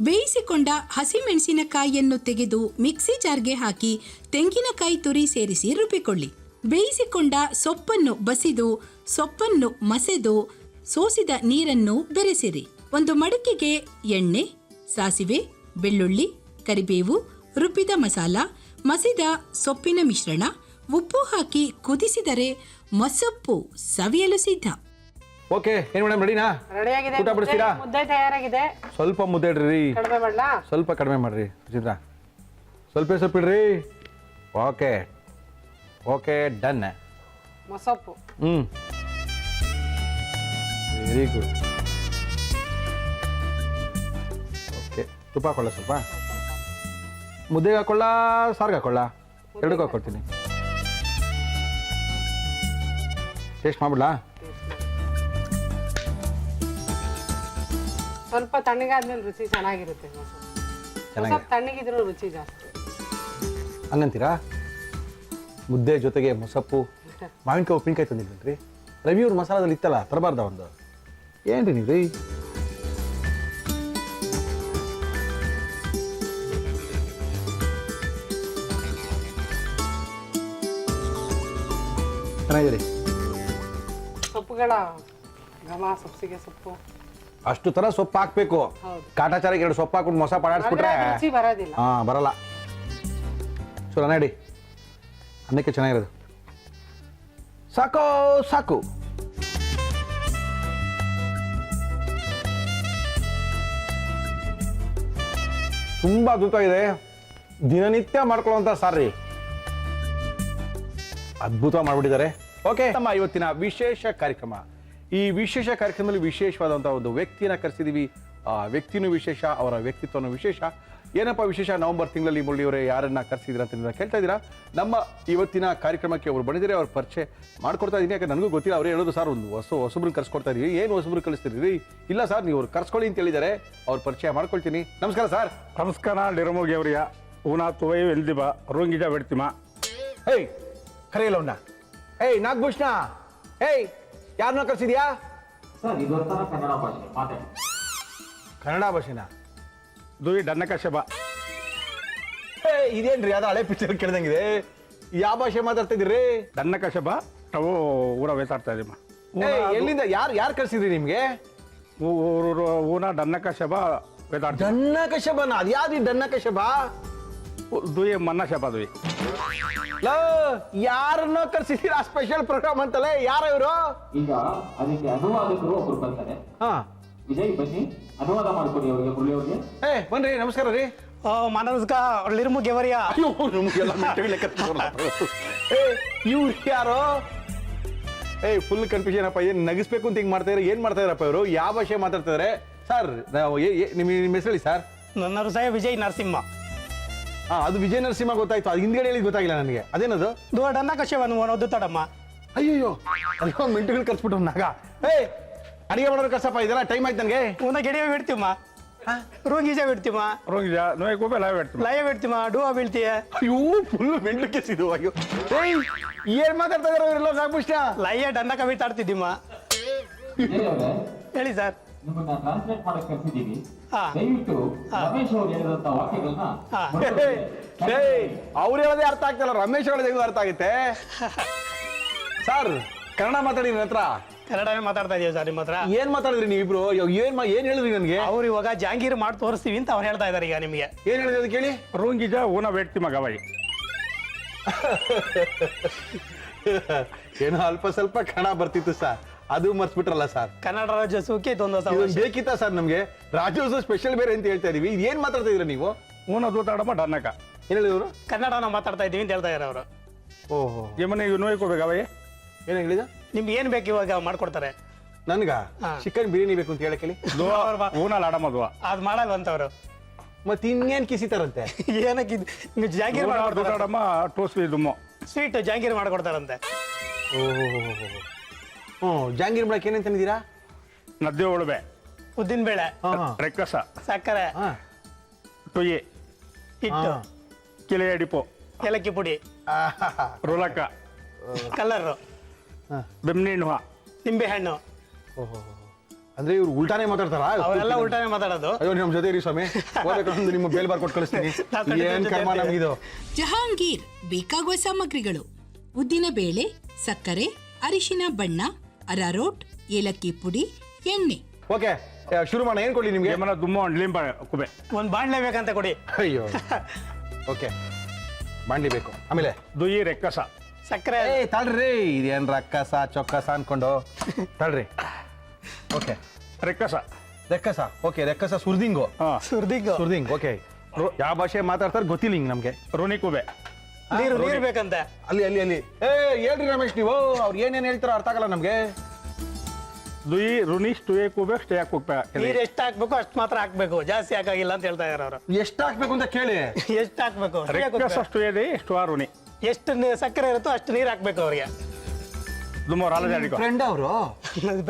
ಬೇಯಿಸಿಕೊಂಡ ಹಸಿಮೆಣಸಿನಕಾಯಿಯನ್ನು ತೆಗೆದು ಮಿಕ್ಸಿ ಜಾರ್ಗೆ ಹಾಕಿ ತೆಂಗಿನಕಾಯಿ ತುರಿ ಸೇರಿಸಿ ರುಬ್ಬಿಕೊಳ್ಳಿ. ಬೇಯಿಸಿಕೊಂಡ ಸೊಪ್ಪನ್ನು ಬಸಿದು ಸೊಪ್ಪನ್ನು ಮಸೆದು ಸೋಸಿದ ನೀರನ್ನು ಬೆರೆಸಿರಿ. ಒಂದು ಮಡಕೆಗೆ ಎಣ್ಣೆ, ಸಾಸಿವೆ, ಬೆಳ್ಳುಳ್ಳಿ, ಕರಿಬೇವು, ರುಬ್ಬಿದ ಮಸಾಲ, ಮಸಿದ ಸೊಪ್ಪಿನ ಮಿಶ್ರಣ, ಉಪ್ಪು ಹಾಕಿ ಕುದಿಸಿದರೆ ಮೊಸಪ್ಪು ಸವಿಯಲು ಸಿದ್ಧ. ಓಕೆ ಏನ್ ಮೇಡಮ್ ರೆಡಿನಾ? ರೆಡಿ ಆಗಿದೆ. ಊಟ ಬಿಡಿಸ್ತೀರಾ? ಮುದ್ದೆ ತಯಾರಾಗಿದೆ. ಸ್ವಲ್ಪ ಮುದ್ದೆ ಇಡ್ರಿ. ಕಡಿಮೆ ಮಾಡ್ಲಾ? ಸ್ವಲ್ಪ ಕಡಿಮೆ ಮಾಡ್ರಿ ಸುಚಿತ್ರಾ, ಸ್ವಲ್ಪ ಇಡ್ರಿ. Okay okay done. ಮೊಸಪ್ಪು ವೆರಿ ಗುಡ್. ಓಕೆ ತುಪ್ಪ ಹಾಕೊಳ್ಳ, ಸ್ವಲ್ಪ ಮುದ್ದೆಗೆ ಹಾಕೊಳ್ಳ, ಸಾರ್ಗೆ ಹಾಕೊಳ್ಳ, ಎರಡಕ್ಕೂ ಹಾಕೊಳ್ತೀನಿ. ಟೇಸ್ಟ್ ಮಾಡ್ಬಿಡ್ಲಾ? ಸ್ವಲ್ಪ ತಣ್ಣಗಾದ್ಮೇಲೆ ರುಚಿ ಚೆನ್ನಾಗಿರುತ್ತೆ. ಸ್ವಲ್ಪ ತಣ್ಣಗಿದ್ರು ರುಚಿ ಜಾಸ್ತಿ. ಹಂಗಂತೀರಾ? ಮುದ್ದೆ ಜೊತೆಗೆ ಮೊಸಪ್ಪು, ಮಾವಿನಕಾಯಿ ಉಪ್ಪಿನಕಾಯಿ ತಂದಿದ್ರಿ. ರವಿ ಅವ್ರ ಮಸಾಲದಲ್ಲಿ ಇತ್ತಲ್ಲ, ತರಬಾರ್ದ ಒಂದು? ಏನ್ರಿ ನೀವು ರೀ? ಚೆನ್ನಾಗಿರಿ. ಸೊಪ್ಪುಗಳ ಘಮ, ಸೊಪ್ಪಿಗೆ ಸೊಪ್ಪು ಅಷ್ಟು ತರ ಸೊಪ್ಪು ಹಾಕ್ಬೇಕು. ಕಾಟಾಚಾರಕ್ಕೆ 2 ಸೊಪ್ಪು ಹಾಕೊಂಡು ಮೊಸ ಪಾಡಾಡ್ಸ್ಬಿಟ್ರೆ ರುಚಿ ಬರೋದಿಲ್ಲ. ಬರಲ್ಲ. ಚಲೋ ನಡಿ, ಅನ್ನಕ್ಕೆ ಚೆನ್ನಾಗಿರೋದು. ಸಾಕು ಸಾಕು. ತುಂಬಾ ಅದ್ಭುತವಾಗಿದೆ. ದಿನನಿತ್ಯ ಮಾಡ್ಕೊಳ್ಳುವಂತ ಸಾರಿ ಅದ್ಭುತ ಮಾಡ್ಬಿಟ್ಟಿದ್ದಾರೆ. ಓಕೆ, ನಮ್ಮ ಇವತ್ತಿನ ವಿಶೇಷ ಕಾರ್ಯಕ್ರಮ. ಈ ವಿಶೇಷ ಕಾರ್ಯಕ್ರಮದಲ್ಲಿ ವಿಶೇಷವಾದಂತಹ ಒಂದು ವ್ಯಕ್ತಿಯನ್ನ ಕರೆಸಿದೀವಿ. ಆ ವ್ಯಕ್ತಿನೂ ವಿಶೇಷ, ಅವರ ವ್ಯಕ್ತಿತ್ವನೂ ವಿಶೇಷ. ಏನಪ್ಪ ವಿಶೇಷ? ನವೆಂಬರ್ ತಿಂಗಳಲ್ಲಿ ಮುರಳಿಯವರೇ ಯಾರನ್ನ ಕರೆಸಿದ್ದೀರಾ ಅಂತ ನೀವು ಕೇಳ್ತಾ ಇದ್ದೀರಾ. ನಮ್ಮ ಇವತ್ತಿನ ಕಾರ್ಯಕ್ರಮಕ್ಕೆ ಅವರು ಬಂದಿದ್ದಾರೆ, ಅವ್ರ ಪರಿಚಯ ಮಾಡ್ಕೊಡ್ತಾ ಇದ್ದೀನಿ. ಯಾಕಂದ್ರೆ ನನಗೂ ಗೊತ್ತಿಲ್ಲ. ಅವರೇ ಹೇಳೋದು, ಸರ್ ಒಂದು ಹೊಸಬ್ರನ್ನ ಕರ್ಸ್ಕೊಡ್ತಾ ಇದೀವಿ. ಏನು ಹೊಸಬ್ರು ಕಳಿಸ್ತೀರಿ? ಇಲ್ಲ ಸರ್, ನೀವು ಅವ್ರು ಕರ್ಸ್ಕೊಳ್ಳಿ ಅಂತ ಹೇಳಿದ್ದಾರೆ. ಅವ್ರ ಪರಿಚಯ ಮಾಡ್ಕೊಳ್ತೀನಿ. ನಮಸ್ಕಾರ ಸರ್. ನಮಸ್ಕಾರ ಡಿರಮೋಗಿ ಅವರಿಯ ಊನಾ ತುವೈ ಎಲ್ದಿಬ ರೋಂಗಿಜ ಬೆಡ್ತಿಮ. ಹೇಯ್ ಕರೆಯಲ್ಲ ಅವನ್ನ. ಹೇಯ್ ನಾಗಭೂಷಣ, ಹೇಯ್ ಯಾರನ್ನ ಕರ್ಸಿದ್ಯಾ? ಕನ್ನಡ ಭಾಷೆನಾ? ದುಯಿ ಡನ್ನಕಶಬ. ಇದೇನ್ರಿ, ಅದು ಹಳೆ ಪಿಕ್ಚರ್ ಕೇಳ್ದಂಗಿದೆ. ಯಾವ ಭಾಷೆ ಮಾತಾಡ್ತಾ ಇದ್ದೀರಿ? ಡನ್ನಕಶಬ ನಾವು ಊರ ವೇತಾಡ್ತಾ ಇದೀಮ. ಎಲ್ಲಿಂದ ಯಾರು ಕರ್ಸಿದ್ರಿ ನಿಮ್ಗೆ? ಊನ ಡನ್ನಕಶಬ ವೇತಾಡ್ತ. ಡನ್ನಕಶಬನ? ಅದು ಯಾವ್ದು ಡನ್ನಕಶಬ? ದುಯಿ ಮನ್ನ ಶಬ ದುಯಿ. ಯಾರನ್ನ ಕರ್ಸಿದ್ದೀರಾ? ಸ್ಪೆಷಲ್ ಪ್ರೋಗ್ರಾಮ್ ಅಂತಲೇ. ಯಾರ ಇವರು? ಈಗ ಅದಕ್ಕೆ ಅನುವಾದಕರು ಒಬ್ರು ಬರ್ತಾರೆ. ವಿಜಯ್ ಬನ್ನಿ, ಅನುವಾದ ಮಾಡ್ಕೊಡಿ ಅವರಿಗೆ, ಮುರಳಿಯವ್ರಿಗೆ. ಬನ್ರಿ. ನಮಸ್ಕಾರ ರೀ. ಲಿರ್ಮು ಗೆವರಿಯ. ಇವ್ರು ಯಾರು? ಫುಲ್ ಕನ್ಫ್ಯೂಷನ್ ಅಪ್ಪ. ಏನ್ ನಗಿಸ್ಬೇಕು ಅಂತ ಹಿಂಗ್ ಮಾಡ್ತಾ ಇದ್ದಾರೆ? ಏನ್ ಮಾಡ್ತಾ ಇದಾರಪ್ಪ ಇವರು? ಯಾವ ಭಾಷೆ ಮಾತಾಡ್ತಾ ಇದಾರೆ ಸರ್? ನಿಮ್ಮ ಹೆಸರು ಹೇಳಿ ಸರ್. ನನ್ನ ಸಹ ವಿಜಯ್ ನರಸಿಂಹ. ಅದು ವಿಜಯ ನರಸಿಂಹ ಗೊತ್ತಾಯ್ತು. ಅದು ಹಿಂದ್ಗಡೆ ಹೇಳಿದ್ ಗೊತ್ತಾಗಿಲ್ಲ ನನಗೆ. ಅದೇನದು? ದೊಡ್ಡನ್ನ ಕಶವನ್ನು ಓನೋದು ತಡಮ್ಮ. ಅಯ್ಯೋ, ಅಲ್ಲೋ ಮೆಂಟುಗಳು ಕರ್ಸ್ಬಿಟ್ಟು ನಾಗ. ಅಡಿಗೆ ಮಾಡೋರು ಕರ್ಸಪ್ಪ, ಇದೆಲ್ಲ ಟೈಮ್ ಆಯ್ತು ನನಗೆ. ಉನ್ನ ಗೆಡಿಯ ಬಿಡ್ತೀಮ್ಮ, ರೋಂಗೀಜ ಬಿಡ್ತೀಮ್ಮ, ರೋಂಗಿಜ ನೋಯ್ ಗೋಬೆ ಲಯ ಬೆಡ್ತಿಮ. ಲಯ ಬಿಡ್ತೀಮ್ಮ, ಡೂವಾ ಬೀಳ್ತೀಯ. ಅಯ್ಯೋ, ಫುಲ್ ಮೆಂಟ್ಲು ಸಿದು. ಅಯ್ಯೋ ಏನ್ ಮಾತಾಡ್ತಾ ಇದಾರೆ ಅವರೆಲ್ಲ? ಸಾಕುಷ್ಟ ಲಯ ಡನ್ನಕ ಬಿಟ್ಟಾಡ್ತಿದ್ದೀಮ್ಮ. ವಿಜಯ್ ಅವರೇ, ಹೇಳಿ ಸರ್. ನಿಮ್ಮನ್ನ ಟ್ರಾನ್ಸ್ಲೇಟ್ ಮಾಡಕ್ ಕರ್ಸಿದೀವಿ. ದಯವಿಟ್ಟು ರಮೇಶ್ ಅವ್ರು ಹೇಳಿದಂತ ವಾಕ್ಯಗಳನ್ನ ಅವ್ರು ಹೇಳೋದೇ ಅರ್ಥ ಆಗ್ತಿಲ್ಲ, ರಮೇಶ್ ಹೇಳೋದೇ ಅರ್ಥ ಆಗುತ್ತೆ. ಸರ್ ಕನ್ನಡ ಮಾತಾಡಿ ನನ್ನ ಹತ್ರ. ಕನ್ನಡನೇ ಮಾತಾಡ್ತಾ ಇದೀವಿ ಸರ್ ನಿಮ್ಮ ಹತ್ರ. ಏನ್ ಮಾತಾಡಿದ್ರಿ ನೀವಿಬ್ರು? ಏನ್ ಹೇಳಿದ್ರಿ ನನಗೆ? ಅವ್ರು ಇವಾಗ ಜಾಂಗೀರ್ ಮಾಡಿ ತೋರಿಸ್ತೀವಿ ಅಂತ ಅವ್ರು ಹೇಳ್ತಾ ಇದಾರೆ ಈಗ ನಿಮಗೆ. ಏನ್ ಹೇಳಿದ್ರಿ ಅದು ಕೇಳಿ? ರೋಂಗಿಜ ಊನ ಬೆಡ್ತಿಮ ಗವಾಯಿ. ಏನೋ ಅಲ್ಪ ಸ್ವಲ್ಪ ಕನ್ನಡ ಬರ್ತಿತ್ತು ಸರ್, ಅದು ಮರ್ಸ್ಬಿಟ್ರಲ್ಲ ಸರ್. ಕನ್ನಡ ರಾಜ್ಯೋತ್ಸವಕ್ಕೆ ಬೇಕಿತ್ತ ಸರ್ ನಮ್ಗೆ? ರಾಜ್ಯೋತ್ಸವ ಸ್ಪೆಷಲ್ ಬೇರೆ ಅಂತ ಹೇಳ್ತಾ ಇದೀವಿ. ಏನ್ ಮಾತಾಡ್ತಾ ಇದೀರ ನೀವು? ಊನ ದೂತಾಡಮ್ಮ ಡನ್ನಕ. ಏನ್ ಹೇಳಿದ್ರು? ಕನ್ನಡನ ಮಾತಾಡ್ತಾ ಇದೀವಿ ಅಂತ ಹೇಳ್ತಾ ಇದಾರೆ ಅವರು. ಓಹೋ, ಯಮನೆ ನೋಯ್ ಗೋಬೆ ಗವಾಯಿ. ಏನ್ ಹೇಳಿದ? ನಿಮ್ಗೆ ಏನ್ ಬೇಕು ಇವಾಗ ಮಾಡ್ಕೊಡ್ತಾರೆ. ನನ್ಗ ಚಿಕನ್ ಬಿರಿಯಾನಿ ಬೇಕು ಅಂತ ಹೇಳಕ್ಕೆ. ಊನ ಲಾಡಮ್ಮ ದುವಾ. ಅದ್ ಮಾಡಲ್ವಂತವ್ರು. ಮತ್ತೆ ಇನ್ನೇನ್ ಕಿಸಿತಾರಂತೆ? ಏನಕ್ಕೆ ಜಾಂಗೀರ್ ಮಾಡ್ಕೊಡ್ತಾರೆ. ದೂತಾಡಮ್ಮ ಟೋಸ್ಟ್ ದುಮ್ಮೋ. ಸ್ವೀಟ್ ಜಾಂಗೀರ್ ಮಾಡ್ಕೊಡ್ತಾರಂತೆ. ಜಾಂಗೀರ್ ಮಾಡಕ್ಕೆ ಏನೇನ್ ತಂದಿದ್ದೀರಾ? ನದ್ದೆ ಉಳುಬೆ, ಉದ್ದಿನ ಬೇಳೆ, ರೆಕ್ಕಸ, ಸಕ್ಕರೆ, ಟೊಯ್ಯಿ, ಹಿಟ್ಟು, ಕಿಲೆ ಅಡಿಪೋ, ಏಲಕ್ಕಿ ಪುಡಿ, ರೋಲಕ, ಕಲರ್, ಬೆಮ್ನಿಣ್ಣು, ನಿಂಬೆ ಹಣ್ಣು. ಅಂದ್ರೆ ಇವ್ರು ಉಲ್ಟಾನೇ ಮಾತಾಡ್ತಾರ? ಅವರೆಲ್ಲ ಉಲ್ಟಾನೆ ಮಾತಾಡೋದು. ಅಯ್ಯೋ, ನಮ್ ಜೊತೆ ಇರಿ ಸ್ವಾಮಿ. ಹೋಗ್ಬೇಕಂದ್ರೆ ನಿಮ್ಮ ಬೇಲ್ ಬಾರ್ ಕೊಟ್ಟು ಕಳಿಸ್ತೀನಿ. ಏನ್ ಕರ್ಮ ನಮಗಿದು. ಜಹಾಂಗೀರ್ ಬೇಕಾಗುವ ಸಾಮಗ್ರಿಗಳು: ಉದ್ದಿನ ಬೇಳೆ, ಸಕ್ಕರೆ, ಅರಿಶಿನ ಬಣ್ಣ, ಅರಾರೋಟ್, ಏಲಕ್ಕಿ ಪುಡಿ, ಎಣ್ಣೆ. ಓಕೆ, ಶುರು ಮಾಡೋಣ. ಏನ್ ಕೊಡ್ಲಿ ನಿಮ್ಗೆ? ಯಮನ ದುಮ್ಮೋ ಲಿಂಬ ಕುಬೆ. ಒಂದ್ ಬಾಣ್ಲೆ ಬೇಕಂತ ಕೊಡಿ. ಅಯ್ಯೋ, ಓಕೆ, ಬಾಂಡ್ಲಿ ಬೇಕು. ಆಮೇಲೆ ದುಯ್ಯಿ ರೆಕ್ಕಸ, ಸಕ್ಕರೆ. ತಾಳ್ರಿ, ಇದೇನ್ ರಕ್ಕಸ ಚೊಕ್ಕಸ ಅನ್ಕೊಂಡು ತಾಳ್ರಿ. ಓಕೆ ರೆಕ್ಕಸ ರೆಕ್ಕಸ ಓಕೆ ರೆಕ್ಕಸ ಸುರ್ದಿಂಗು ಹಾಂ ಸುರ್ದಿಂಗ್ ಓಕೆ ಯಾವ ಭಾಷೆ ಮಾತಾಡ್ತಾರೆ ಗೊತ್ತಿಲ್ಲ ಹಿಂಗೆ ನಮಗೆ ರುನಿ ಕುಬೆ ನೀರು ಬೇಕಂತೆ. ಅಲ್ಲಿ ಅಲ್ಲಿ ಅಲ್ಲಿ ಹೇಳ್ರಿ ರಮೇಶ್ ನೀವು ಅವ್ರು ಏನೇನು ಹೇಳ್ತಾರೋ ಅರ್ಥ ಆಗಲ್ಲ ನಮಗೆ ದುಯಿ ರುನಿ ಸ್ಟುಯೆ ಕುಬೆ ಸ್ಟೇ ಕುಪ್ಪೆ ನೀರು ಎಷ್ಟು ಹಾಕ್ಬೇಕು ಅಷ್ಟು ಮಾತ್ರ ಹಾಕ್ಬೇಕು, ಜಾಸ್ತಿ ಹಾಕಾಗಿಲ್ಲ ಅಂತ ಹೇಳ್ತಾ ಇದಾರೆ ಅವರು. ಎಷ್ಟು ಹಾಕ್ಬೇಕು ಅಂತ ಕೇಳಿ ಎಷ್ಟು ಹಾಕ್ಬೇಕು, ರೆಕ್ಕಸ ಸ್ಟುಯೆ ಸ್ಟುವಾ ರುನಿ ಎಷ್ಟು ಸಕ್ಕರೆ ಇರುತ್ತೋ ಅಷ್ಟು ನೀರು ಹಾಕ್ಬೇಕು ಅವ್ರಿಗೆ. ದುಮ್ಮ ರಾಲಜಾಡಿಕೋ ಫ್ರೆಂಡ್ ಅವರು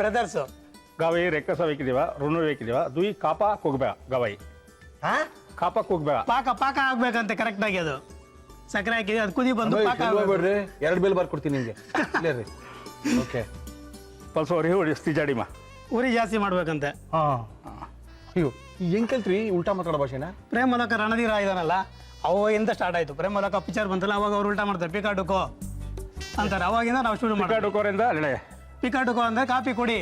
ಬ್ರದರ್ಸು. ಗವೈ ರೆಕ್ಕಸ ಬೇಕಿದೀವ ರುನು ಬೇಕಿದೀವ ದುಯಿ ಕಾಪ ಕುಗ್ಬೆ ಗವೈ ಕಾಪ ಕುಗ್ಬೆ ಪಾಕ ಆಗ್ಬೇಕಂತೆ ಕರೆಕ್ಟ್ ಆಗಿ. ಅದು ಸಕ್ಕರೆ ಹಾಕಿದೆ, ಅದು ಕುದಿ ಬಂದು ಪಾಕ ಆಗ್ಬೇಕು. ಹೋಗ್ಬೇಡ್ರಿ 2 ಬೇಲ್ ಬರ್ಕೊಡ್ತೀನಿ ನಿಮಗೆ ರೀ ಓಕೆ ಪಲ್ಸೋ ರಿ ಹೊಡಿಸ್ತಿ ಜಾಡಿಮ ಉರಿ ಜಾಸ್ತಿ ಮಾಡ್ಬೇಕಂತೆ. ಅಯ್ಯೋ ಹೆಂಗ್ ಕಲ್ತ್ರಿ ಉಲ್ಟಾ ಮಾತಾಡೋ ಭಾಷೆನ ಪ್ರೇಮ ಮೂಲಕ ರಣಧೀರ ಇದಾನಲ್ಲ, ಅವಾಗಿಂದ ಸ್ಟಾರ್ಟ್ ಆಯ್ತು. ಪ್ರೇಮ ಮೂಲಕ ಪಿಕ್ಚರ್ ಬಂತಲ್ಲ, ಅವಾಗ ಅವ್ರು ಉಲ್ಟಾ ಮಾಡ್ತಾರೆ, ಪಿಕಾಡುಕೋ ಅಂತಾರೆ. ಅವಾಗಿಂದ ನಾವು ಶುರು ಮಾಡ್ತೀವಿ. ಡುಕೋರಿಂದ ಲೆಳೆ ಪಿಕಾಡುಕೋ ಅಂದ್ರೆ ಕಾಫಿ ಕುಡಿ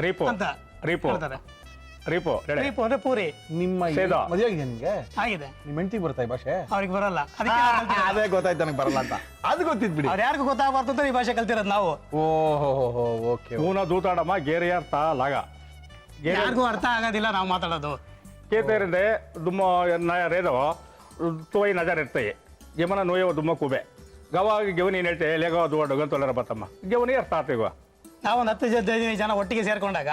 ರೀಪೋ ಅಂತ ರೀಪೋ ಹೇಳ್ತಾರೆ. ರೀಪೋ ಲೆಳೆ ರೀಪು ಅಂದ್ರೆ ಪೂರಿ ನಿಮ್ಮ ಸೇದಾ. ಮದುವೆ ಆಗಿದೆ ನಿಮಗೆ ಆಗಿದೆ. ನಿಮ್ಮ ಹೆಂಡತಿಗೆ ಬರ್ತಾ ಈ ಭಾಷೆ ಅವ್ರಿಗೆ ಬರಲ್ಲ, ಅದಕ್ಕೆ ಅದೇ ಗೊತ್ತಾಯ್ತು ನನಗೆ ಬರಲ್ಲ ಅಂತ ಅದು ಗೊತ್ತಿದ್ ಬಿಡಿ ಅವ್ರು ಯಾರಿಗೂ ಗೊತ್ತಾಗಬಾರ್ದು ಈ ಭಾಷೆ ಕಲ್ತಿರೋದು ನಾವು. ಓಹೋ ಓಕೆ ಊನ ದೂತಾಡಮ್ಮ ಗೇರಿಯರ್ ತಾ ಲಾಗ ಯಾರಿಗೂ ಅರ್ಥ ಆಗೋದಿಲ್ಲ ನಾವು ಮಾತಾಡೋದು. ಕೇತೇರಿಂದೆ ದುಮ್ಮ ರೇದವ ತುವೈ ನಜರ್ ಇರ್ತಾಯಿ ಗೆಮನ ನೋಯವ ದುಮ್ಮ ಕೂಬೆ ಗವಾಗ ಗೆವನಿ ಹೇಳ್ತೆ ಲೇಗವ ದುವಾಡು ಗಂತೊಲ್ಲರ ಬತ್ತಮ್ಮ ಗೆವನಿ ಅರ್ಥ ಆತಿವ. ನಾವೊಂದು 10 ಜನ ಒಟ್ಟಿಗೆ ಸೇರ್ಕೊಂಡಾಗ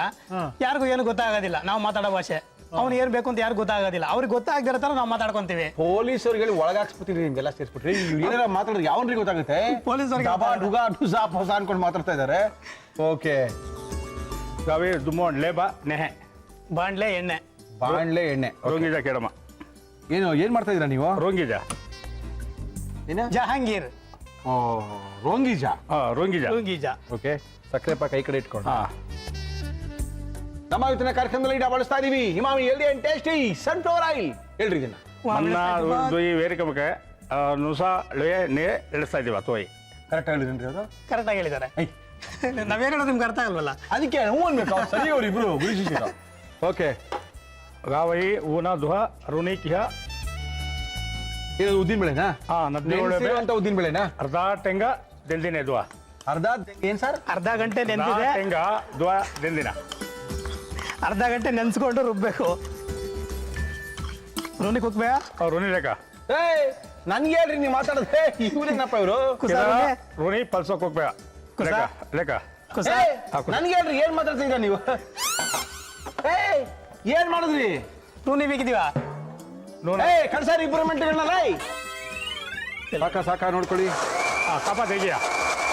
ಯಾರಿಗೂ ಏನು ಗೊತ್ತಾಗೋದಿಲ್ಲ ನಾವು ಮಾತಾಡೋ ಭಾಷೆ. ಅವ್ನು ಏನ್ ಬೇಕು ಅಂತ ಯಾರಿಗೂ ಗೊತ್ತಾಗೋದಿಲ್ಲ, ಅವ್ರಿಗೆ ಗೊತ್ತಾಗದಿರೋ ತರ ನಾವು ಮಾತಾಡ್ಕೊಂತೀವಿ. ಪೊಲೀಸರಿಗೆ ಒಳಗಾಕ್ಸ್ಬಿಟ್ಟಿರಿ ನಿಮ್ಗೆಲ್ಲ ಸೇರಿಸ್ಬಿಟ್ರಿ ಏನಾರ ಮಾತಾಡಿದ್ರೆ ಯಾವನ್ರಿಗೆ ಗೊತ್ತಾಗುತ್ತೆ ಪೊಲೀಸರಿಗೆ ಹೊಸ ಅನ್ಕೊಂಡು ಮಾತಾಡ್ತಾ ಇದ್ದಾರೆ. ಓಕೆ ಗವಿ ದುಮ್ಮ ಲೇಬ ನೆಹೆ ಬಾಂಡ್ಲೆ ಎಣ್ಣೆ ಬಾಣ್ಲೆ ಎಣ್ಣೆ ರೋಂಗಿಜ ಕೇಳಮ್ಮ ಏನ್ ಮಾಡ್ತಾ ಇದೀರಾ ನೀವು ರೋಂಗಿಜ ಏನ ಜಹಾಂಗೀರ್ ರೋಂಗೀಜ ರೋಂಗಿಜ ರುಂಗೀಜ. ಓಕೆ ಸಕ್ಕರೆ ಪಾಕ ಕೈ ಕಡೆ ಇಟ್ಕೊಂಡು ಹಾ ನಮ್ಮ ಇವತ್ತಿನ ಕಾರ್ಯಕ್ರಮದಲ್ಲಿ ನಾವು ಬಳಸ್ತಾ ಇದೀವಿ Emami healthy and tasty sunflower oil. ಹೇಳ್ರಿ ಇದನ್ನ ಮನ್ನ ದುಯಿ ವೇರಿಕಮಕ್ಕೆ ನುಸ ಲೇ ನೇ ಇಳಿಸ್ತಾ ಇದೀವ ತೋಯ್ ಕರೆಕ್ಟ್ ಹೇಳಿದ್ರಿ ಅವರು ಕರೆಕ್ಟ್ ಆಗಿ ಹೇಳಿದ್ದಾರೆ. ನಾವೇನು ಹೇಳೋದು ನಿಮ್ಗೆ ಅರ್ಥ ಆಗಲ್ವಲ್ಲ. ಅದಕ್ಕೆ ಹ್ಞೂ ಅನ್ಬೇಕು ಅವ್ರು ಸರಿ ಅವ್ರು ಇಬ್ರು ಗುರು ಶಿಷ್ಯರು. ಓಕೆ ಗಾವೈ ಊನ ದುಹ ರುನಿ ಕಿಹ ಇದು ಉದ್ದಿನ ಬೇಳೆನಾ ಅಂತ ಉದ್ದಿನ ಬೇಳೆನಾ ಅರ್ಧ ಟೆಂಗ ದಿಲ್ದಿನ ದುವ ಅರ್ಧ ಏನ್ ಸರ್ ಅರ್ಧ ಗಂಟೆ ನೆನೆಸಿದೆ, ಟೆಂಗ ದುವ ದಿಲ್ದಿನ ಅರ್ಧ ಗಂಟೆ ನೆನೆಸ್ಕೊಂಡು ರುಬ್ಬೇಕು. ರುನಿ ಕುಕ್ಬೇ ರುನಿ ರೇಖ ಏ ನನ್ಗೆ ಹೇಳ್ರಿ ನೀವು ಮಾತಾಡೋದೇ ಇವ್ರೇನಪ್ಪ ಇವರು ರುನಿ ಪಲ್ಸೋಕ್ ಹೋಗ್ಬೇಕ ಲೇಖ ಲೇಖ ನನ್ಗೆ ಹೇಳ್ರಿ ಏನ್ ಮಾತಾಡ್ತಿದ್ರ ನೀವು ಏ ಏನ್ ಮಾಡಿದ್ರಿ ರುನಿ ಬೇಕಿದೀವ ಏ ಕಳ್ಸಾರಿ ಇಬ್ಬರು ಮೆಂಟುಗಳನ್ನ ಸಾಕ ಸಾಕ ನೋಡ್ಕೊಳ್ಳಿ ಕಪ ತೆಗಿಯ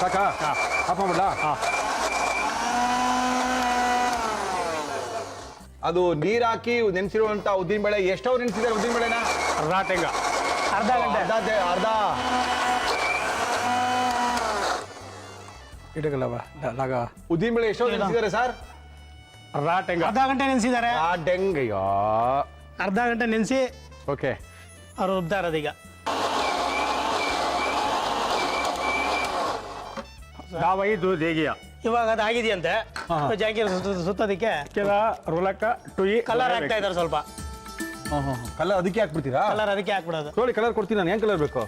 ಸಾಕ ಹಾಪ ಮಾಡ್ಲ ಅದು ನೀರ್ ಹಾಕಿ ನೆನ್ಸಿರುವಂತ ಉದ್ದಿನ ಬೇಳೆ ಎಷ್ಟೋ ನೆನ್ಸಿದ್ದಾರೆ ಉದ್ದಿನ ಬೇಳೆನ ಅರ್ಧ ಟೆಂಗ ಅರ್ಧ ಗಂಟೆ ಅರ್ಧ ಇಡಗಲ್ಲವ ಲಾಗ ಉದ್ದಿನ ಬೇಳೆ ಎಷ್ಟೋ ನೆನ್ಸಿದ್ದಾರೆ ಸರ್ ಅರ್ಧ ಟೆಂಗ ಅರ್ಧ ಗಂಟೆ ನೆನೆಸಿದ್ದಾರೆ. ಆ ಡೆಂಗಯ್ಯೋ ಅರ್ಧ ಗಂಟೆ ನೆನೆಸಿ ಓಕೆ ಅವ್ರು ರುಬ್ತಾ ಇರೋದೀಗ. ಗಾವೈ ದು ದೇಗಿಯ ಇವಾಗ ಅದು ಆಗಿದೆಯಂತೆ. ಜಾಂಗೀರ್ ಸುತ್ತೋದಕ್ಕೆ ಕೆಲ ರುಲಕ ಟುಯಿ ಕಲರ್ ಹಾಕ್ತಾ ಇದಾರೆ ಸ್ವಲ್ಪ. ಕಲರ್ ಅದಕ್ಕೆ ಹಾಕ್ಬಿಡ್ತೀರಾ ಕಲರ್ ಅದಕ್ಕೆ ಹಾಕ್ಬಿಡೋದು. ನೋಡಿ ಕಲರ್ ಕೊಡ್ತೀನಿ ನಾನು ಏನ್ ಕಲರ್ ಬೇಕು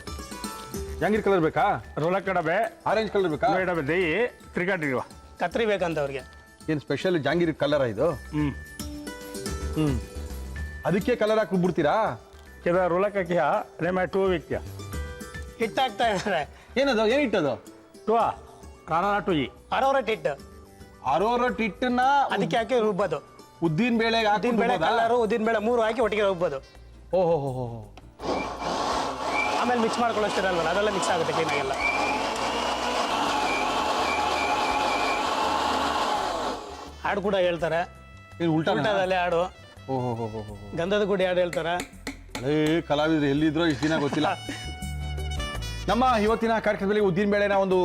ಜಾಂಗೀರ್ ಕಲರ್ ಬೇಕಾ ರುಲಕ ಡಬೆ ಆರೆಂಜ್ ಕಲರ್ ಬೇಕಾ ಡಬೆ ದೇಯಿ ತಿರ್ಗಾಡಿರುವ ಕತ್ರಿ ಬೇಕಂತ ಅವ್ರಿಗೆ. ಏನ್ ಸ್ಪೆಷಲ್ ಜಾಂಗೀರ್ ಕಲರ್ ಇದು ಅದಕ್ಕೆ ಕಲರ್ ಹಾಕಿ ಬಿಡ್ತೀರಾ ಕೆಲ ರುಲಕ ಕಿಹ ರೇಮ ಟೂ ವಿಕ್ಯ ಹಿಟ್ಟು ಹಾಕ್ತಾ ಇದಾರೆ. ಏನದು ಏನಿಟ್ಟದು ಟುವಾ ರಾಣಾ ಟುಯಿ ಅರೋರಟ್ ಹಿಟ್ಟು ಅರೋರಟ್ ಹಿಟ್ಟನ್ನ ಅದಕ್ಕೆ ಹಾಕಿ ರುಬ್ಬೋದು. ಉದ್ದಿನ ಬೇಳೆಗೆ ಉದ್ದಿನ ಬೇಳೆ ಕಲರು ಉದ್ದಿನ ಬೇಳೆ 3 ಹಾಕಿ ಒಟ್ಟಿಗೆ ರುಬ್ಬೋದು. ಓಹೋ ಆಮೇಲೆ ಮಿಕ್ಸ್ ಮಾಡ್ಕೊಳ್ಳೋಷ್ಟಿರಲ್ವಲ್ಲ, ಅದೆಲ್ಲ ಮಿಕ್ಸ್ ಆಗುತ್ತೆ ಕ್ಲೀನಾಗೆಲ್ಲ. ಹಾಡು ಕೂಡ ಹೇಳ್ತಾರೆ, ಏನು ಉಲ್ಟಾದಲ್ಲಿ ಹಾಡು, ಓಹೋ ಗಂಧದ ಗುಡಿ ಹಾಡು ಹೇಳ್ತಾರೆ. ಹಳೇ ಕಲಾವಿದ್ರು ಎಲ್ಲಿದ್ರೋ ಇಷ್ಟು ದಿನ ಗೊತ್ತಿಲ್ಲ. ನಮ್ಮ ಇವತ್ತಿನ ಕಾರ್ಯಕ್ರಮದಲ್ಲಿ ಉದ್ದಿನ ಬೇಳೆನ ಒಂದು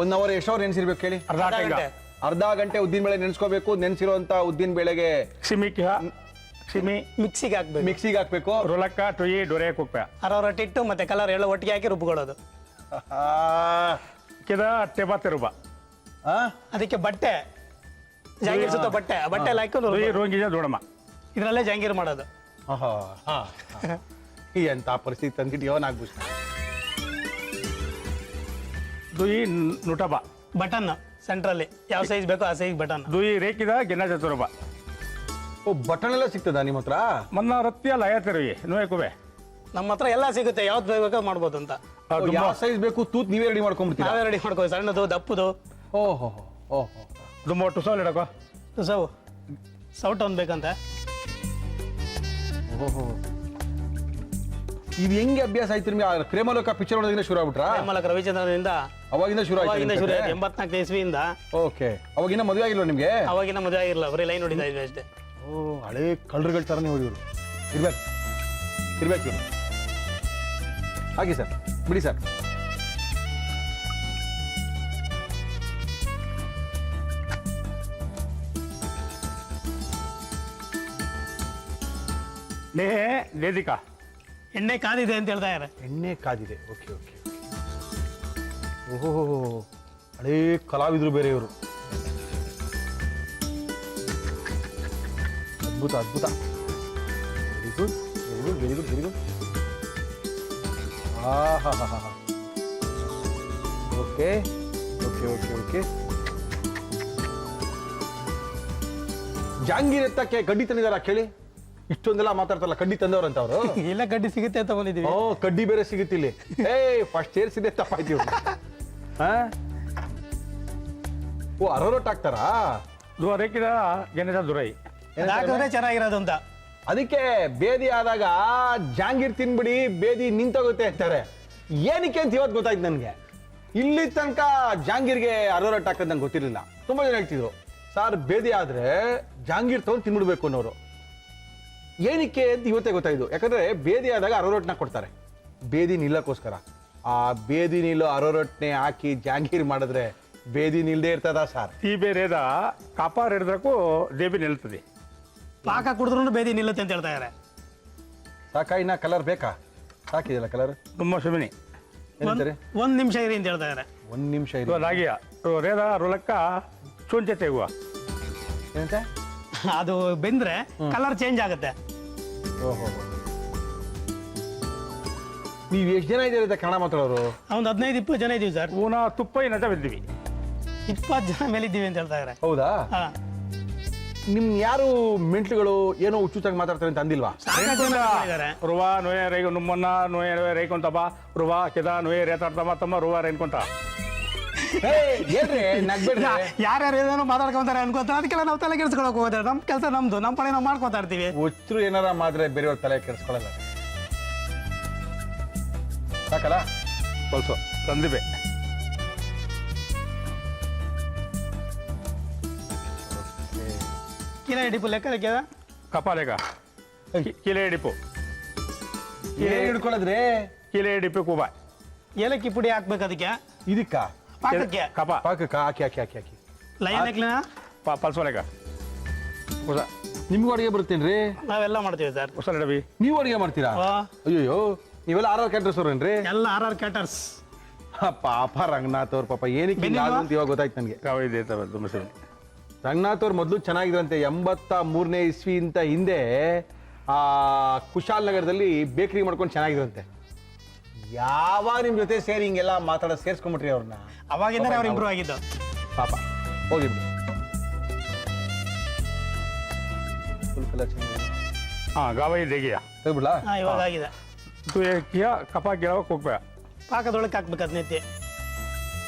1 ಅವರ್ ಎಷ್ಟು ಅವರ್ ನೆನೆಸಿರ್ಬೇಕು ಹೇಳಿ ಅರ್ಧ ಟೆಂಗ ಅರ್ಧ ಗಂಟೆ ಉದ್ದಿನ ಬೇಳೆ ನೆನೆಸ್ಕೋಬೇಕು. ನೆನೆಸಿರುವಂತ ಉದ್ದಿನ ಬೇಳೆಗೆ ಸಿಮಿ ಕಿಹ ಸಿಮಿ ಮಿಕ್ಸಿಗೆ ಹಾಕ್ಬೇಕು. ಮಿಕ್ಸಿಗೆ ಹಾಕ್ಬೇಕು. ರುಲಕ ಟುಯಿ ಡೊರೆ ಕುಪ್ಪೆ ಅರೋರಟ್ ಹಿಟ್ಟು ಮತ್ತೆ ಕಲರ್ ಎಲ್ಲ ಒಟ್ಟಿಗೆ ಹಾಕಿ ರುಬ್ಕೊಳ್ಳೋದು. ಕೆದ ಟೆಬ ತೆರುಬ ಅದಕ್ಕೆ ಬಟ್ಟೆ ಜಾಂಗೀರ್ ಸುತ್ತ ಬಟ್ಟೆ ಎಲ್ಲ ಹಾಕೊಂಡು ರೋಂಗಿಜ ದೊಡಮ ಇದರಲ್ಲೇ ಜಾಂಗೀರ್ ಮಾಡೋದು. ಎಂತ ಪರಿಸ್ಥಿತಿ ತಂದಿಟ್ಟು ಯೋನಾಗ್ಬಿಟ್ಟು ದುಯಿ ನುಟಬ ಬಟನ್ ಸೆಂಟ್ರಲ್ಲಿ ಯಾವ ಸೈಜ್ ಬೇಕೋ ಆ ಸೈಜ್ ಬಟನ್. ದುಯಿ ರೇಖಿದ ಗಿನ್ನ ಚತುರಬ ಓ ಬಟನ್ ಎಲ್ಲ ಸಿಗ್ತದ ನಿಮ್ಮ ಹತ್ರ? ಮನ್ನ ರತ್ಯ ಲಯ ತಿರುಗಿ ನುವೆ ಕುಬೆ ನಮ್ಮ ಹತ್ರ ಎಲ್ಲ ಸಿಗುತ್ತೆ, ಯಾವ್ದು ಬೇಕೋ ಮಾಡ್ಬೋದು ಅಂತ. ಯಾವ ಸೈಜ್ ಬೇಕು ತೂತ್ ನೀವೇ ರೆಡಿ ಮಾಡ್ಕೊಂಡ್ಬಿಡ್ತೀರಾ? ನಾವೇ ರೆಡಿ ಮಾಡ್ಕೋ, ಸಣ್ಣದು ದಪ್ಪದು. ಓಹೋ ಓಹೋ ದುಮ್ಮ ಟುಸಲ್ ಇಡಕೋ ಸೌ ಸೌಟ್ ಒಂದು ಬೇಕಂತ. ಓಹೋ ಇದು ಹೆಂಗೆ ಅಭ್ಯಾಸ ಆಯ್ತು ನಿಮ್ಗೆ? ಪ್ರೇಮಲೋಕ ಪಿಕ್ಚರ್ ನೋಡೋದ್ರಿಂದ ಶುರು ಆಗ್ಬಿಟ್ರಾ? ಪ್ರೇಮಲಕ ರವಿಚಂದ್ರನಿಂದ ಅವಾಗಿಂದ ಶುರು ಅವಾಗಿಂದ ಶುರು ಆಯ್ತು, ಆಯ್ತು? 84 ಇಸ್ವಿಯಿಂದ. ಓಕೆ ಅವಾಗಿನ್ನ ಮದುವೆ ಆಗಿಲ್ವ ನಿಮ್ಗೆ? ಅವಾಗಿನ ಮದುವೆ ಆಗಿರಲ್ಲ, ಬರೀ ಲೈನ್ ಹೊಡಿತಾ ಇದ್ವಿ ಅಷ್ಟೇ. ಓ ಹಳೆ ಕಳ್ಳರುಗಳ ಥರನೇ ಹೊಡಿಯೋರು ಇರ್ಬೇಕು ಇವ್ರು. ಹಾಗೆ ಸರ್ ಬಿಡಿ ಸರ್. ಲೇ ಲೇದಿಕಾ ಎಣ್ಣೆ ಕಾದಿದೆ ಅಂತ ಹೇಳ್ತಾ ಇದ್ದಾರೆ. ಎಣ್ಣೆ ಕಾದಿದೆ. ಓಕೆ ಓಕೆ ಓಹೋ ಹಳೇ ಕಲಾವಿದರು ಬೇರೆ ಇವರು. ಅದ್ಭುತ ಅದ್ಭುತ. Very good very good very good very good. ಹಾ ಹಾ ಹಾ ಹಾ ಓಕೆ ಓಕೆ ಓಕೆ ಓಕೆ. ಜಾಂಗೀರ್ ಎತ್ತಕ್ಕೆ ಕಡ್ಡಿ ತಂದಿದಾರ ಕೇಳಿ? ಇಷ್ಟೊಂದೆಲ್ಲ ಮಾತಾಡ್ತಾರಲ್ಲ, ಕಡ್ಡಿ ತಂದವ್ರಂತ ಅವರು? ಎಲ್ಲ ಕಡ್ಡಿ ಸಿಗುತ್ತೆ ಅಂತ ಬಂದಿದ್ದೀವಿ. ಓ ಕಡ್ಡಿ ಬೇರೆ ಸಿಗುತ್ತೆ ಇಲ್ಲಿ. ಫಸ್ಟ್ ಸೇರ್ಸಿದೆ ತಪ್ಪಾಯ್ತು. ಓ ಅರೋರೊಟ್ಟು ಹಾಕ್ತಾರಾ? ದುವ ರೇಖಿದ ಗೆನ್ನದ ದುರೈ ಹಾಕಿದ್ರೆ ಚೆನ್ನಾಗಿರೋದು ಅಂತ. ಅದಕ್ಕೆ ಬೇದಿ ಆದಾಗ ಜಾಂಗೀರ್ ತಿನ್ಬಿಡಿ ಬೇದಿ ನಿಂತೋಗುತ್ತೆ ಅಂತಾರೆ. ಏನಕ್ಕೆ ಅಂತ ಇವತ್ತು ಗೊತ್ತಾಯ್ತು ನನಗೆ. ಇಲ್ಲಿ ತನಕ ಜಾಂಗೀರ್ಗೆ ಅರೋರೊಟ್ಟು ಹಾಕೋದು ನಂಗೆ ಗೊತ್ತಿರಲಿಲ್ಲ. ತುಂಬಾ ಜನ ಹೇಳ್ತಿದ್ರು ಸರ್ ಬೇದಿ ಆದ್ರೆ ಜಾಂಗೀರ್ ತಗೊಂಡು ತಿನ್ಬಿಡ್ಬೇಕು ಅನ್ನೋರು. ಏನಕ್ಕೆ ಅಂತ ಇವತ್ತೇ ಗೊತ್ತಾಯ್ತು. ಯಾಕಂದ್ರೆ ಬೇದಿ ಆದಾಗ ಅರೋರೊಟ್ಟನ್ನ ಕೊಡ್ತಾರೆ ಬೇದಿ ನಿಲ್ಲಕ್ಕೋಸ್ಕರ. ಆ ಬೇದಿ ನಿಲ್ಲೋ ಅರೋರೊಟ್ಟನೆ ಹಾಕಿ ಜಾಂಗೀರ್ ಮಾಡಿದ್ರೆ ಬೇದಿ ನಿಲ್ದೇ ಇರ್ತದ ಸರ್? ಈ ಬೇರೆದ ಕಾಪಾರ್ ಹಿಡಿದ್ರಕ್ಕೂ ದೇಬಿ ನಿಲ್ತದೆ. ಪಾಕ ಕುಡಿದ್ರು ಬೇದಿ ನಿಲ್ಲುತ್ತೆ ಅಂತ ಹೇಳ್ತಾ ಇದ್ದಾರೆ. ಸಾಕಾ? ಇನ್ನ ಕಲರ್ ಬೇಕಾ? ಸಾಕಿದೆಯಲ್ಲ ಕಲರ್? ತುಂಬ ಶಮಿನಿ ಏನಂತಾರೆ? 1 ನಿಮಿಷ ಇರಿ ಅಂತ ಹೇಳ್ತಾ ಇದ್ದಾರೆ. 1 ನಿಮಿಷ ದುವ ಲಾಗಿಯ ರೇದ ರುಲಕ್ಕ ಚುಂಚೆ ತೆಗುವ ಏನಂತೆ? ಅದು ಬೆಂದ್ರೆ ಕಲರ್ ಚೇಂಜ್ ಆಗುತ್ತೆ. ಓಹೋ ನೀವು ಎಷ್ಟು ಜನ ಇದ್ದೀರ ಕನ್ನಡ ಮಾತಾಡೋರು? ಒಂದು 15-20 ಜನ ಇದೀವಿ ಸರ್. ಊನ ತುಪ್ಪ ಏನಂತ ಬಿದ್ದೀವಿ. 20 ಜನ ಮೇಲೆ ಇದ್ದೀವಿ ಅಂತ ಹೇಳ್ತಾ ಇದ್ದಾರೆ. ಹೌದಾ? ಹಾ, ನಿಮ್ ಯಾರು ಮೆಂಟ್ಲುಗಳು ಏನೋ ಹುಚ್ಚುಚ್ಚಾಗಿ ಮಾತಾಡ್ತಾರೆ ಅಂತ ಅಂದಿಲ್ವಾ? ಸಾಕಷ್ಟು ಜನ ಇದ್ದಾರೆ. ರುವಾ ನೋಯ ರೈಗ ನುಮ್ಮನ್ನ ನೋಯ ರೈಕೊಂತಪ್ಪ ರುವಾ ಕೆದ ನೋಯ ರೇತಾಡ್ತಮ್ಮ ತಮ್ಮ ರುವಾ ರೇನ್ಕೊಂತ. ಏನ್ರಿ ನಗ್ಬೇಡ್ರಿ. ಯಾರ್ಯಾರು ಏನೇನೋ ಮಾತಾಡ್ಕೊಂತಾರೆ ಅನ್ಕೋತಾರೆ, ಅದಕ್ಕೆಲ್ಲ ನಾವು ತಲೆ ಕೆಡಿಸ್ಕೊಳಕ್ ಹೋಗೋದ್ರೆ ನಮ್ಮ ಕೆಲಸ ನಮ್ದು, ನಮ್ಮ ಪಡೆ ನಾವು ಮಾಡ್ಕೊತಾ ಇರ್ತೀವಿ. ಹುಚ್ಚರು ಏನಾರ ಮಾಡಿದ್ರೆ ಬೇರೆಯವ್ರ ತಲೆ ಕೆಡಿಸ್ಕೊಳ್ಳಲ್ಲ. ಸಾಕಲ್ಲ? ಹೊಲ್ಸು ತಂದಿವೆ ಕಿಲೋ ಡಿಪು ಲೆಕ್ಕ ಕಪಾಲೇಗ ಕಿಲೆ ಡಿಪು ಏನ್ ಹಿಡ್ಕೊಳ್ಳೋದ್ರಿ? ಕಿಲೆ ಡಿಪು ಕೂಬ ಏಲಕ್ಕಿ ಪುಡಿ ಹಾಕ್ಬೇಕು ಅದಕ್ಕೆ, ಇದಕ್ಕ ಪಾಕಕ್ಕೆ. ಕಪ ಪಾಕಕ್ಕ ಹಾಕಿ ಹಾಕಿ ಹಾಕಿ ಹಾಕಿ. ಲೈನ್ ಹಾಕ್ಲಿನ ಪಲ್ಸೋಲೆಗ ಹೊಸ ನಿಮ್ಗೂ ಅಡಿಗೆ ಬರುತ್ತೇನ್ರಿ? ನಾವೆಲ್ಲ ಮಾಡ್ತೀವಿ ಸರ್. ಹೊಸ ಡಬಿ ನೀವು ಅಡಿಗೆ ಮಾಡ್ತೀರಾ? ಓ, ಅಯ್ಯೋ ನೀವೆಲ್ಲ ಆರ್ ಕ್ಯಾಟ್ರಸ್ ಅವ್ರೇನ್ರಿ? ಎಲ್ಲ RR ಕ್ಯಾಟರ್ಸ್. ಪಾಪ ರಂಗನಾಥ್ ಅವ್ರ ಪಾಪ ಏನಕ್ಕೆ ಹಿಂಗಾದ್ರು ಅಂತ ಇವಾಗ ಗೊತ್ತಾಯ್ತು ನನಗೆ. ಕಾವಿದೆ ತುಂಬ ಸರಿ. ರಂಗನಾಥ್ ಅವ್ರು ಮೊದಲು ಚೆನ್ನಾಗಿದ್ರಂತೆ. 83ನೇ ಇಸ್ವಿಯಿಂದ ಹಿಂದೆ ಆ ಕುಶಾಲ್ ನಗರದಲ್ಲಿ ಬೇಕರಿ ಮಾಡ್ಕೊಂಡು ಚೆನ್ನಾಗಿದ್ರಂತೆ. ಯಾವಾಗ ನಿಮ್ ಜೊತೆ ಸೇರಿ ಹಿಂಗೆಲ್ಲ ಮಾತಾಡೋ ಸೇರ್ಸ್ಕೊಂಡ್ಬಿಟ್ರಿ ಅವ್ರನ್ನ? ಅವಾಗಿಂದನೇ ಅವ್ರು ಇಂಪ್ರೂವ್ ಆಗಿದ್ದು. ಪಾಪ ಹೋಗಿ ಫುಲ್ ಕಲರ್ ಚೆನ್ನಾಗಿದೆ. ಹಾಂ ಗಾವೈ ದೇಗಿಯ ಹೇಳ್ಬಿಡ್ಲಾ? ಹಾ, ಇವಾಗ ಆಗಿದೆ. ಕಿಯ ಕಪ ಗಿಡವ ಹೋಗ್ಬೇಕ ಪಾಕದೊಳಗೆ ಹಾಕ್ಬೇಕು ಅದ್ ನೆತ್ತಿ.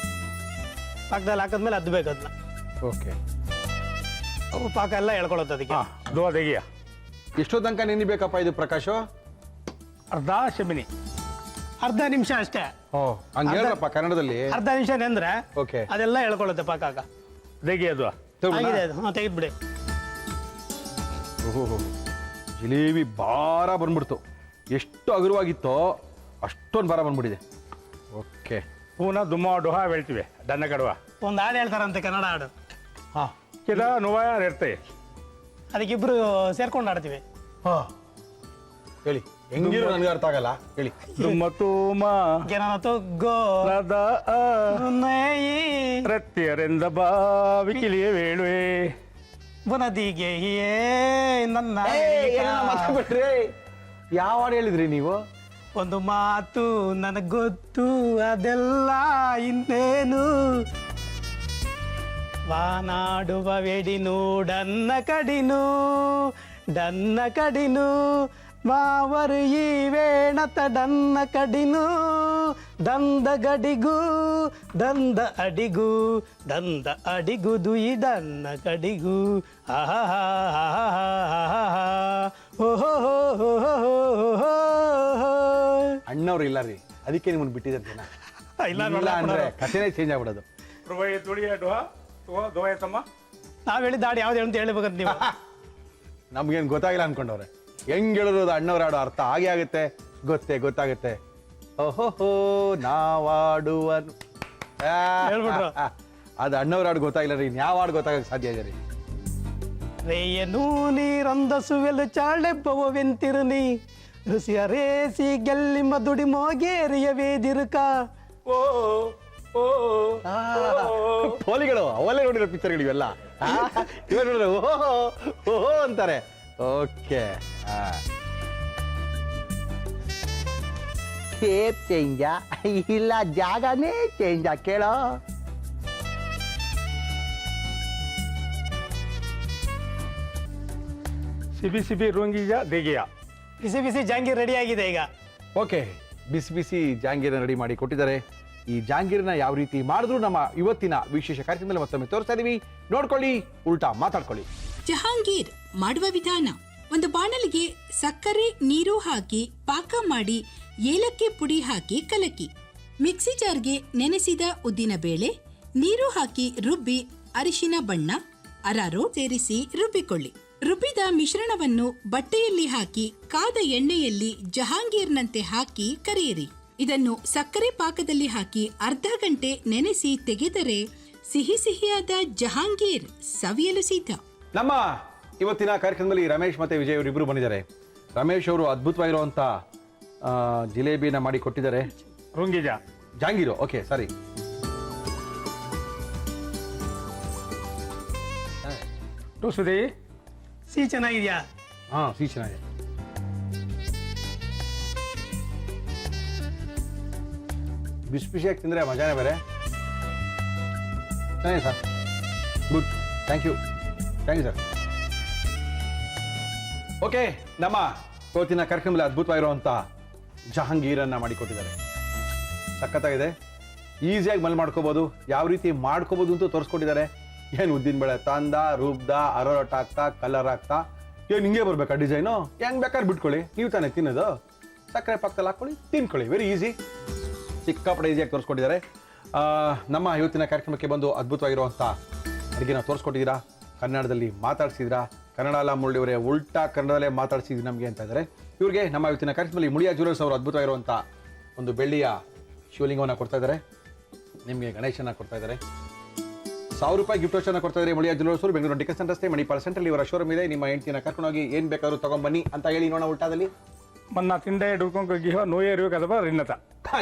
ಪಾಕದಲ್ಲಿ ಹಾಕಿದ್ಮೇಲೆ ಅದ್ಬೇಕು ಅದನ್ನ. ಓಕೆ ಅವು ಪಾಕ ಎಲ್ಲ ಎಳ್ಕೊಳ್ಳುತ್ತೆ ಅದಕ್ಕೆ. ಹಾಂ ದುವಾ ದೇಗಿಯ ಎಷ್ಟೋ ತನಕ ನೆನಿಬೇಕಪ್ಪ ಇದು ಪ್ರಕಾಶ್? ಅರ್ಧ ಶಮಿನಿ ಅರ್ಧ ನಿಮಿಷ ಅಷ್ಟೇ. ಓ ಹಂಗೆ ಹೇಳಪ್ಪ ಕನ್ನಡದಲ್ಲಿ. ಅರ್ಧ ನಿಮಿಷ ನೆಂದ್ರೆ ಓಕೆ ಅದೆಲ್ಲ ಎಳ್ಕೊಳ್ಳುತ್ತೆ ಪಾಕಾಗ. ದೇಗಿ ಅದು ಆಗಿದೆ ಅದು. ಹಾ, ತೆಗೆದ್ಬಿಡಿ. ಓಹೋ ಜಿಲೇಬಿ ಭಾರ ಬಂದ್ಬಿಡ್ತು. ಎಷ್ಟು ಹಗುರವಾಗಿತ್ತೋ ಅಷ್ಟೊಂದು ಭಾರ ಬಂದ್ಬಿಟ್ಟಿದೆ. ಓಕೆ ಪೂನ ದುಮ್ಮ ಡೊಹ ಹೇಳ್ತೀವಿ ದನ್ನ ಕಡುವ ಒಂದು ಹಾಡು ಹೇಳ್ತಾರಂತೆ, ಕನ್ನಡ ಹಾಡು. ಹಾಂ ಕಿದ ನುವ ಇರ್ತವೆ. ಅದಕ್ಕಿಬ್ರು ಸೇರ್ಕೊಂಡು ಆಡ್ತೀವಿ. ಹಾಂ ಹೇಳಿ. ಹೆಂಗಿರೋ ನನಗೆ ಅರ್ಥ ಆಗಲ್ಲ, ಹೇಳಿ. ದುಮ್ಮ ತೂಮ ಗೆನ ತೊಗ್ಗೋ ರದ ರತ್ಯರೆಂದ ಬಾವಿ ಕಿಲಿಯ ವೇಳುವೆ ಬುನದಿಗೆ ನನ್ನ ಮಾತಾಡ್ಬಿಟ್ರಿ. ಯಾವ ಹಾಡು ಹೇಳಿದ್ರಿ ನೀವು? ಒಂದು ಮಾತು ನನಗ್ ಗೊತ್ತು, ಅದೆಲ್ಲ ಇನ್ನೇನು. ವಾನಾಡುವ ವೆಡಿನು ಡನ್ನ ಕಡಿನು ಮಾವರು ಈ ವೇಣತ ಡನ್ನ ಕಡಿನು ದಂದ ಗಡಿಗೂ ದಂದ ಅಡಿಗು ದುಯಿ ಡನ್ನ ಕಡಿಗೂ ಅಣ್ಣವ್ರು ಇಲ್ಲ ರೀ, ಅದಕ್ಕೆ ನಿಮ್ಮನ್ನು ಬಿಟ್ಟಿದ್ದಾರೆ ಜನ. ಇಲ್ಲ ಇಲ್ಲ ಅಂದ್ರೆ ಕಥೆನೇ ಚೇಂಜ್ ಆಗ್ಬಿಡೋದು. ರುಬಾಯಿ ತುಳಿಯ ದೋಯ ತಮ್ಮ ನಾವ್ ಹೇಳಿದ ಹಾಡು ಯಾವ್ದು ಅಂತ ಹೇಳ್ಬೇಕಂತ ನೀವು. ನಮ್ಗೇನು ಗೊತ್ತಾಗಿಲ್ಲ ಅನ್ಕೊಂಡವ್ರೆ. ಹೆಂಗ್ ಹೇಳಿರೋದು ಅಣ್ಣವ್ರ ಹಾಡು ಅರ್ಥ ಆಗೇ ಆಗುತ್ತೆ, ಗೊತ್ತಾಗುತ್ತೆ. ಓಹೋ ನಾವಾಡುವ ಹೇಳ್ಬಿಟ್ರು. ಅದು ಅಣ್ಣವ್ರ ಹಾಡು ಗೊತ್ತಾಗಿಲ್ಲ ರೀ, ಯಾವ ಹಾಡು ಗೊತ್ತಾಗಕ್ಕೆ ಸಾಧ್ಯ ಇದೆ ರೀ? ರೇಯನು ನೀರಂದಸುವೆಲು ಚಾಳೆಬ್ಬವೆಂತಿರುನಿ ರುಸಿಯ ರೇಸಿ ಗೆಲ್ಲಿ ಮದುಡಿ ಮೋಗೇರಿಯ ವೇದಿರುಕ. ಪೋಲಿಗಳು ಅವಲ್ಲೇ ನೋಡಿರೋ ಪಿಕ್ಚರ್ಗಳು ಇವೆಲ್ಲ. ಇವಾಗ ನೋಡಿದ್ರೆ ಓಹೋ ಅಂತಾರೆ. ಓಕೆ, ಶೇಪ್ ಚೇಂಜಾ ಇಲ್ಲ ಜಾಗನೇ ಚೇಂಜಾ ಕೇಳೋ. ಸಿಬಿ ರುಂಗಿಯ ದೇಗಿಯ. ಬಿಸಿ ಜಾಂಗೀರ್ ರೆಡಿ ಆಗಿದೆ ಈಗ. ಓಕೆ, ಬಿಸಿ ಜಾಂಗೀರನ್ನ ರೆಡಿ ಮಾಡಿ ಕೊಟ್ಟಿದ್ದಾರೆ. ಈ ಜಾಂಗೀರನ್ನ ಯಾವ ರೀತಿ ಮಾಡಿದ್ರು ನಮ್ಮ ಇವತ್ತಿನ ವಿಶೇಷ ಕಾರ್ಯಕ್ರಮದಲ್ಲಿ ಮತ್ತೊಮ್ಮೆ ತೋರಿಸ್ತಾ ಇದೀವಿ. ನೋಡ್ಕೊಳ್ಳಿ, ಉಲ್ಟಾ ಮಾತಾಡ್ಕೊಳ್ಳಿ. ಜಹಾಂಗೀರ್ ಮಾಡುವ ವಿಧಾನ: ಒಂದು ಬಾಣಲಿಗೆ ಸಕ್ಕರೆ ನೀರು ಹಾಕಿ ಪಾಕ ಮಾಡಿ ಏಲಕ್ಕಿ ಪುಡಿ ಹಾಕಿ ಕಲಕಿ ಮಿಕ್ಸಿ ಜಾರ್ಗೆ ನೆನೆಸಿದ ಉದ್ದಿನ ಬೇಳೆ ನೀರು ಹಾಕಿ ರುಬ್ಬಿ ಅರಿಶಿನ ಬಣ್ಣ ಅರಾರೋಟ್ ಸೇರಿಸಿ ರುಬ್ಬಿಕೊಳ್ಳಿ. ರುಬ್ಬಿದ ಮಿಶ್ರಣವನ್ನು ಬಟ್ಟೆಯಲ್ಲಿ ಹಾಕಿ ಕಾದ ಎಣ್ಣೆಯಲ್ಲಿ ಜಹಾಂಗೀರ್ನಂತೆ ಹಾಕಿ ಕರಿಯಿರಿ. ಇದನ್ನು ಸಕ್ಕರೆ ಪಾಕದಲ್ಲಿ ಹಾಕಿ ಅರ್ಧ ಗಂಟೆ ನೆನೆಸಿ ತೆಗೆದರೆ ಸಿಹಿಯಾದ ಜಹಾಂಗೀರ್ ಸವಿಯಲು ಸಿದ್ಧ. ನಮ್ಮ ಇವತ್ತಿನ ಕಾರ್ಯಕ್ರಮದಲ್ಲಿ ರಮೇಶ್ ಮತ್ತೆ ವಿಜಯ್ ಅವರು ಇಬ್ರು ಬಂದಿದ್ದಾರೆ. ರಮೇಶ್ ಅವರು ಅದ್ಭುತವಾಗಿರುವಂತ ಜಿಲೇಬಿನ ಮಾಡಿ ಕೊಟ್ಟಿದ್ದಾರೆ. ರುಂಗಿಜ ಜಾಂಗೀರು. ಓಕೆ, ಸಾರಿ. ಟೂಸುದಿ ಸಿಹಿ ಚೆನ್ನಾಗಿದ್ಯಾ? ಸಿಹಿ ಚೆನ್ನಾಗಿದೆ. ಬಿಸಿಯಾಗಿ ತಿಂದರೆ ಮಜಾನೇ ಬೇರೆ. ಚೆನ್ನಾಗಿದೆ sir, good, thank you sir. Okay, ನಮ್ಮ ಇವತ್ತಿನ ಕಾರ್ಯಕ್ರಮದಲ್ಲಿ ಅದ್ಭುತವಾಗಿರುವಂಥ ಜಹಾಂಗೀರನ್ನು ಮಾಡಿಕೊಟ್ಟಿದ್ದಾರೆ. ಸಖತ್ತಾಗಿದೆ. ಈಸಿಯಾಗಿ ಮಲ್ ಮಾಡ್ಕೋಬೋದು, ಯಾವ ರೀತಿ ಮಾಡ್ಕೋಬೋದು ಅಂತ ತೋರಿಸ್ಕೊಟ್ಟಿದ್ದಾರೆ. ಏನು ಉದ್ದಿನ ಬೇಳೆ ತಂದ ರುಬ್ದ ಅರೋಟ್ ಹಾಕ್ತಾ ಕಲರ್ ಹಾಕ್ತಾ ಏನು ಹಿಂಗೆ ಬರ್ಬೇಕಾ ಡಿಸೈನು? ಹೆಂಗೆ ಬೇಕಾದ್ರೆ ಬಿಟ್ಕೊಳ್ಳಿ, ನೀವು ತಾನೇ ತಿನ್ನೋದು. ಸಕ್ಕರೆ ಪಾಕದಲ್ಲಿ ಹಾಕ್ಕೊಳ್ಳಿ, ತಿನ್ಕೊಳ್ಳಿ. ವೆರಿ ಈಸಿ, ಸಿಕ್ಕಾಪಟ್ಟೆ ಈಸಿಯಾಗಿ ತೋರಿಸ್ಕೊಟ್ಟಿದ್ದಾರೆ. ನಮ್ಮ ಇವತ್ತಿನ ಕಾರ್ಯಕ್ರಮಕ್ಕೆ ಬಂದು ಅದ್ಭುತವಾಗಿರುವಂಥ ಅಡುಗೆನ ತೋರಿಸ್ಕೊಟ್ಟಿದ್ದೀರಾ, ಕನ್ನಡದಲ್ಲಿ ಮಾತಾಡ್ಸಿದ್ದೀರಾ. ಕನ್ನಡ ಎಲ್ಲ ಮುರಳಿಯವರೇ ಉಲ್ಟಾ ಕನ್ನಡದಲ್ಲೇ ಮಾತಾಡ್ಸಿದ್ವಿ ನಮಗೆ ಅಂತ ಇದ್ದಾರೆ. ಇವ್ರಿಗೆ ನಮ್ಮ ಇವತ್ತಿನ ಕಾರ್ಯಕ್ರಮದಲ್ಲಿ ಮುಳಿಯಾ ಜ್ಯುವೆಲರ್ಸ್ ಅವರು ಅದ್ಭುತವಾಗಿರುವಂಥ ಒಂದು ಬೆಳ್ಳಿಯ ಶಿವಲಿಂಗವನ್ನು ಕೊಡ್ತಾ ಇದ್ದಾರೆ. ನಿಮಗೆ ಗಣೇಶನ ಕೊಡ್ತಾ ಇದ್ದಾರೆ. 1000 ರೂಪಾಯಿ ಗಿಫ್ಟ್ ವೋಚರ್ನ ಕೊಡ್ತಾ ಇದ್ದಾರೆ ಮುಳಿಯಾ ಜ್ಯುವೆಲರ್ಸ್ ಅವರು, ಬೆಂಗಳೂರು ಡಿಕನ್ಸನ್ ರಸ್ತೆ ಮಣಿಪಾಲ್ ಸೆಂಟ್ರಲ್ಲಿ ಇವರ ಶೋರೂಮ್ ಇದೆ. ನಿಮ್ಮ ಹೆಂಡತಿನ ಕರ್ಕೊಂಡೋಗಿ ಏನು ಬೇಕಾದ್ರೂ ತಗೊಂಡ್ಬನ್ನಿ ಅಂತ ಹೇಳಿ ನೋಡೋಣ ಉಲ್ಟಾದಲ್ಲಿ. ಮನ್ನ ತಿಂಡೆ ಡುಕೊಂಡೋಗಿ ನೋಯೇರು ಕದಬ ರಿನ್ನತ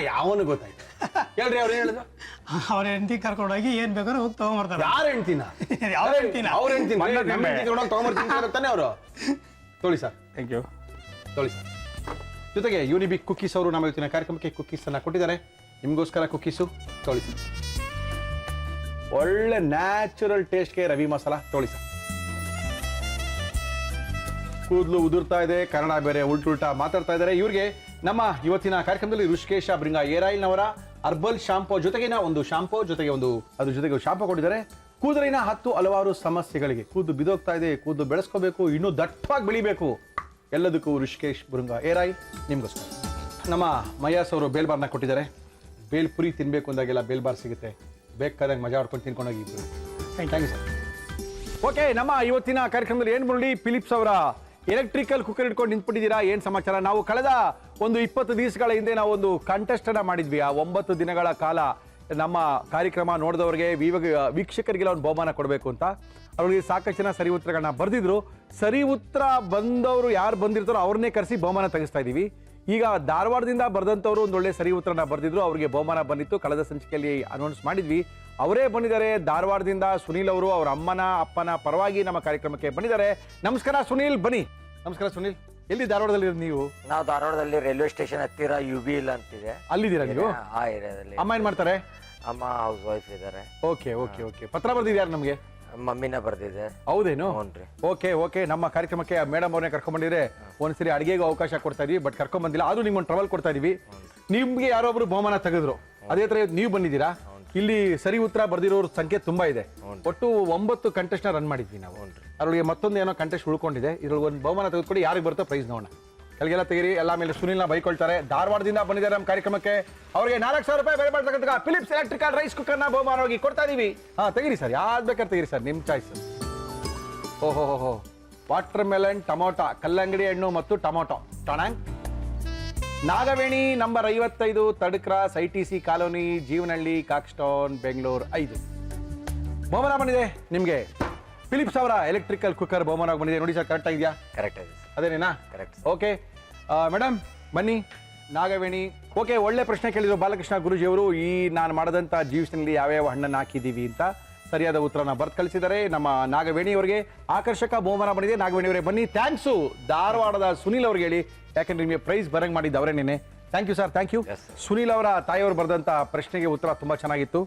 ಯಾವನು ಗೊತ್ತಾಯ್ತು ಹೇಳ್ರಿ. ಅವ್ರು ಹೇಳಿದ್ರು ಅವ್ರ ಹೆಂಡತಿ ಕರ್ಕೊಂಡೋಗಿ ಏನ್ ಬೇಕಾದ್ರೂ ಹೋಗಿ ತಗೊಂಡ್ಬರ್ತಾರೆ. ಯಾರ ಹೆಂಡ್ತಿನ? ಯಾವ ಹೆಂಡ್ತಿನ? ಅವ್ರ ಹೆಂಡ್ತಿನ ತಗೊಂಡ್ಬರ್ತೀನಿ ತಾನೆ ಅವರು. ತೊಳಿ ಸರ್, ಥ್ಯಾಂಕ್ ಯು. ತೊಳಿ ಸರ್. ಜೊತೆಗೆ ಯೂನಿಬಿಕ್ ಕುಕ್ಕೀಸ್ ಅವರು ನಮ್ಮ ಇವತ್ತಿನ ಕಾರ್ಯಕ್ರಮಕ್ಕೆ ಕುಕ್ಕೀಸ್ ಅನ್ನ ಕೊಟ್ಟಿದ್ದಾರೆ. ನಿಮಗೋಸ್ಕರ ಕುಕ್ಕೀಸು ತೊಳಿ ಸರ್. ಒಳ್ಳೆ ನ್ಯಾಚುರಲ್ ಟೇಸ್ಟ್ಗೆ ರವಿ ಮಸಾಲ ತೊಳಿ ಸರ್. ಕೂದಲು ಉದುರ್ತಾ ಇದೆ, ಕನ್ನಡ ಬೇರೆ ಉಲ್ಟುಲ್ಟಾ ಮಾತಾಡ್ತಾ ಇದ್ದಾರೆ. ಇವ್ರಿಗೆ ನಮ್ಮ ಇವತ್ತಿನ ಕಾರ್ಯಕ್ರಮದಲ್ಲಿ ಋಷಿಕೇಶ ಬ್ರಿಂಗ ಏರ್ ಆಯಿಲ್ನವರ ಅರ್ಬಲ್ ಶಾಂಪೋ ಜೊತೆಗಿನ ಒಂದು ಶಾಂಪೋ ಜೊತೆಗೆ ಅದ್ರ ಜೊತೆಗೆ ಶಾಂಪೋ ಕೊಟ್ಟಿದ್ದಾರೆ. ಕೂದಲಿನ ಹಲವಾರು ಸಮಸ್ಯೆಗಳಿಗೆ, ಕೂದಲು ಬಿದೋಗ್ತಾ ಇದೆ, ಕೂದಲು ಬೆಳೆಸ್ಕೋಬೇಕು, ಇನ್ನೂ ದಟ್ಟವಾಗಿ ಬೆಳಿಬೇಕು, ಎಲ್ಲದಕ್ಕೂ ಋಷಿಕೇಶ್ ಬ್ರಿಂಗ ಏರ್ ಆಯಿಲ್ ನಿಮ್ಗೋಸ್ಕರ. ನಮ್ಮ ಮಯಾಸ್ ಅವರು ಬೇಲ್ಬಾರ್ನ ಕೊಟ್ಟಿದ್ದಾರೆ. ಬೇಲ್ಪುರಿ ತಿನ್ಬೇಕು ಅಂದಾಗೆಲ್ಲ ಬೇಲ್ಬಾರ್ ಸಿಗುತ್ತೆ, ಬೇಕಾದಂಗೆ ಮಜಾ ಆಡ್ಕೊಂಡು ತಿನ್ಕೊಂಡೋಗಿ ಇಬ್ಬರು. Thank you sir. ಓಕೆ, ನಮ್ಮ ಇವತ್ತಿನ ಕಾರ್ಯಕ್ರಮದಲ್ಲಿ ಏನು ಮುರಳಿ ಫಿಲಿಪ್ಸ್ ಅವರ ಎಲೆಕ್ಟ್ರಿಕಲ್ ಕುಕ್ಕರ್ ಇಟ್ಕೊಂಡು ನಿಂತ್ಬಿಟ್ಟಿದ್ದೀರಾ, ಏನು ಸಮಾಚಾರ? ನಾವು ಕಳೆದ ಒಂದು 20 ದಿವಸಗಳ ಹಿಂದೆ ನಾವು ಒಂದು ಕಂಟೆಸ್ಟ್ ಅನ್ನ ಮಾಡಿದ್ವಿ. ಆ 9 ದಿನಗಳ ಕಾಲ ನಮ್ಮ ಕಾರ್ಯಕ್ರಮ ನೋಡಿದವರಿಗೆ ವೀಕ್ಷಕರಿಗೆಲ್ಲ ಒಂದು ಬಹುಮಾನ ಕೊಡಬೇಕು ಅಂತ. ಅವ್ರಿಗೆ ಸಾಕಷ್ಟು ಜನ ಸರಿ ಉತ್ತರಗಳನ್ನ ಬರೆದಿದ್ರು. ಸರಿ ಉತ್ತರ ಬಂದವರು ಯಾರು ಬಂದಿರ್ತಾರೋ ಅವ್ರನ್ನೇ ಕರೆಸಿ ಬಹುಮಾನ ತೆಗಿಸ್ತಾ ಇದ್ದೀವಿ. ಈಗ ಧಾರವಾಡದಿಂದ ಬರೆದಂಥವ್ರು ಒಂದು ಒಳ್ಳೆ ಸರಿ ಉತ್ತರನ ಬರೆದಿದ್ರು, ಅವರಿಗೆ ಬಹುಮಾನ ಬಂದಿತ್ತು. ಕಳೆದ ಸಂಚಿಕೆಯಲ್ಲಿ ಅನೌನ್ಸ್ ಮಾಡಿದ್ವಿ. ಅವರೇ ಬಂದಿದ್ದಾರೆ ಧಾರವಾಡದಿಂದ. ಸುನೀಲ್ ಅವರು ಅವ್ರ ಅಪ್ಪನ ಪರವಾಗಿ ನಮ್ಮ ಕಾರ್ಯಕ್ರಮಕ್ಕೆ ಬಂದಿದ್ದಾರೆ. ನಮಸ್ಕಾರ ಸುನೀಲ್, ಬನ್ನಿ. ನಮಸ್ಕಾರ ಸುನೀಲ್, ಎಲ್ಲಿ ಧಾರವಾಡದಲ್ಲಿ ನೀವು? ನಾವು ಧಾರವಾಡದಲ್ಲಿ ರೈಲ್ವೆ ಸ್ಟೇಷನ್ ಹತ್ತಿರ UBL ಅಂತಿದೆ, ಅಲ್ಲಿದ್ದೀರಾ ನೀವು? ಆ ಏರಿಯಾದಲ್ಲಿ. ಅಮ್ಮ ಏನ್ ಮಾಡ್ತಾರೆ? ಅಮ್ಮ ಹೌಸ್ ವೈಫ್ ಇದ್ದಾರೆ. Okay okay okay. ಪತ್ರ ಬರ್ದಿದ್ಯಾರು ನಮಗೆ? ಮಮ್ಮಿನ ಬರ್ದಿದೆ. ಹೌದೇನು? ಹ್ಞೂನ್ರಿ. Okay okay. ನಮ್ಮ ಕಾರ್ಯಕ್ರಮಕ್ಕೆ ಮೇಡಮ್ ಅವ್ರನ್ನೇ ಕರ್ಕೊಂಡ್ಬಂದಿದ್ರೆ ಒಂದ್ಸರಿ ಅಡಿಗೆಗೂ ಅವಕಾಶ ಕೊಡ್ತಾ ಇದೀವಿ, ಬಟ್ ಕರ್ಕೊಂಡ್ ಬಂದಿಲ್ಲ. ಆದ್ರೂ ನಿಮ್ಗೊಂದು ಟ್ರಬಲ್ ಕೊಡ್ತಾ ಇದೀವಿ. ನಿಮ್ಗೆ ಯಾರೊಬ್ರು ಬಹುಮಾನ ತೆಗೆದ್ರು, ಅದೇ ತರ ನೀವು ಬಂದಿದ್ದೀರಾ. ಇಲ್ಲಿ ಸರಿ ಉತ್ತರ ಬರ್ದಿರೋರ ಸಂಖ್ಯೆ ತುಂಬಾ ಇದೆ. ಒಟ್ಟು 9 ಕಂಟೆಸ್ಟ್ ರನ್ ಮಾಡಿದ್ವಿ ನಾವು. ಅದ್ರೊಳಗೆ ಮತ್ತೊಂದು ಏನೋ ಕಂಟೆಸ್ಟ್ ಉಳ್ಕೊಂಡಿದೆ. ಇದ್ರೊಳಗೆ ಒಂದು ಬಹುಮಾನ ತೆಗೆದುಕೊಡಿ, ಯಾರಿಗೆ ಬರುತ್ತೋ ಪ್ರೈಸ್ ನೋಡೋಣ. ಕೆಳಗೆಲ್ಲ ತೆಗೀರಿ. ಎಲ್ಲ ಮೇಲೆ ಸುನಿಲ್ನ ಬೈಕೊಳ್ತಾರೆ. ಧಾರವಾಡದಿಂದ ಬಂದಿದ್ದಾರೆ ನಮ್ಮ ಕಾರ್ಯಕ್ರಮಕ್ಕೆ. ಅವರಿಗೆ 4,000 ರೂಪಾಯಿ ಬೆಲೆ ಬಾಳ್ತಕ್ಕಂಥ ಫಿಲಿಪ್ಸ್ ಎಲೆಕ್ಟ್ರಿಕಲ್ ರೈಸ್ ಕುಕ್ಕರ್ನ ಬಹುಮಾನವಾಗಿ ಕೊಡ್ತಾ ಇದೀವಿ. ತೆಗೀರಿ ಸರ್, ಯಾವ್ದು ಬೇಕಾದ್ರೆ ತೆಗೀರಿ ಸರ್, ನಿಮ್ಮ ಚಾಯ್ಸ್. ಓಹೋ, ವಾಟರ್ ಮೆಲನ್, ಟೊಮೊಟೊ, ಕಲ್ಲಂಗಡಿ ಹಣ್ಣು ಮತ್ತು ಟೊಮೊಟೊ. ಟೊಣಾಂಗ್ Nagaveni number 55, third cross, ITC colony, Jeevanahalli, Cox Town, Bengaluru 5. ಬಹುಮಾನ ಬಂದಿದೆ ನಿಮಗೆ. ಫಿಲಿಪ್ಸ್ ಅವರ ಎಲೆಕ್ಟ್ರಿಕಲ್ ಕುಕ್ಕರ್ ಬಹುಮಾನ ಬಂದಿದೆ. ನೋಡಿ ಸರ್, ಕರೆಕ್ಟ್ ಆಗಿದೆಯಾ? ಕರೆಕ್ಟ್ ಆಗಿದೆ. ಅದೇನೇನಾ? ಕರೆಕ್ಟ್. ಓಕೆ ಮೇಡಮ್ ಬನ್ನಿ. ನಾಗವೇಣಿ. ಓಕೆ, ಒಳ್ಳೆ ಪ್ರಶ್ನೆ ಕೇಳಿದ್ರು ಬಾಲಕೃಷ್ಣ ಗುರೂಜಿ ಅವರು. ಈ ನಾನು ಮಾಡಿದಂಥ ಜ್ಯೂಸ್ನಲ್ಲಿ ಯಾವ್ಯಾವ ಹಣ್ಣನ್ನು ಹಾಕಿದ್ದೀವಿ ಅಂತ ಸರಿಯಾದ ಉತ್ತರನ ಬರ್ದು ಕಳಿಸಿದ್ದಾರೆ. ನಮ್ಮ ನಾಗವೇಣಿ ಅವರಿಗೆ ಆಕರ್ಷಕ ಬಹುಮಾನ ಬಂದಿದೆ. ನಾಗವೇಣಿ ಅವರೇ ಬನ್ನಿ. ಥ್ಯಾಂಕ್ಸು. ಧಾರವಾಡದ ಸುನೀಲ್ ಅವ್ರಿಗೆ ಹೇಳಿ, ಯಾಕಂದ್ರೆ ನಿಮಗೆ ಪ್ರೈಸ್ ಬರಂಗ್ ಮಾಡಿದ್ದು ಅವರೇ ನೆನೆ. Thank you sir, thank you. Sunil ಅವರ ತಾಯಿಯವರು ಬರೆದಂಥ ಪ್ರಶ್ನೆಗೆ ಉತ್ತರ ತುಂಬ ಚೆನ್ನಾಗಿತ್ತು.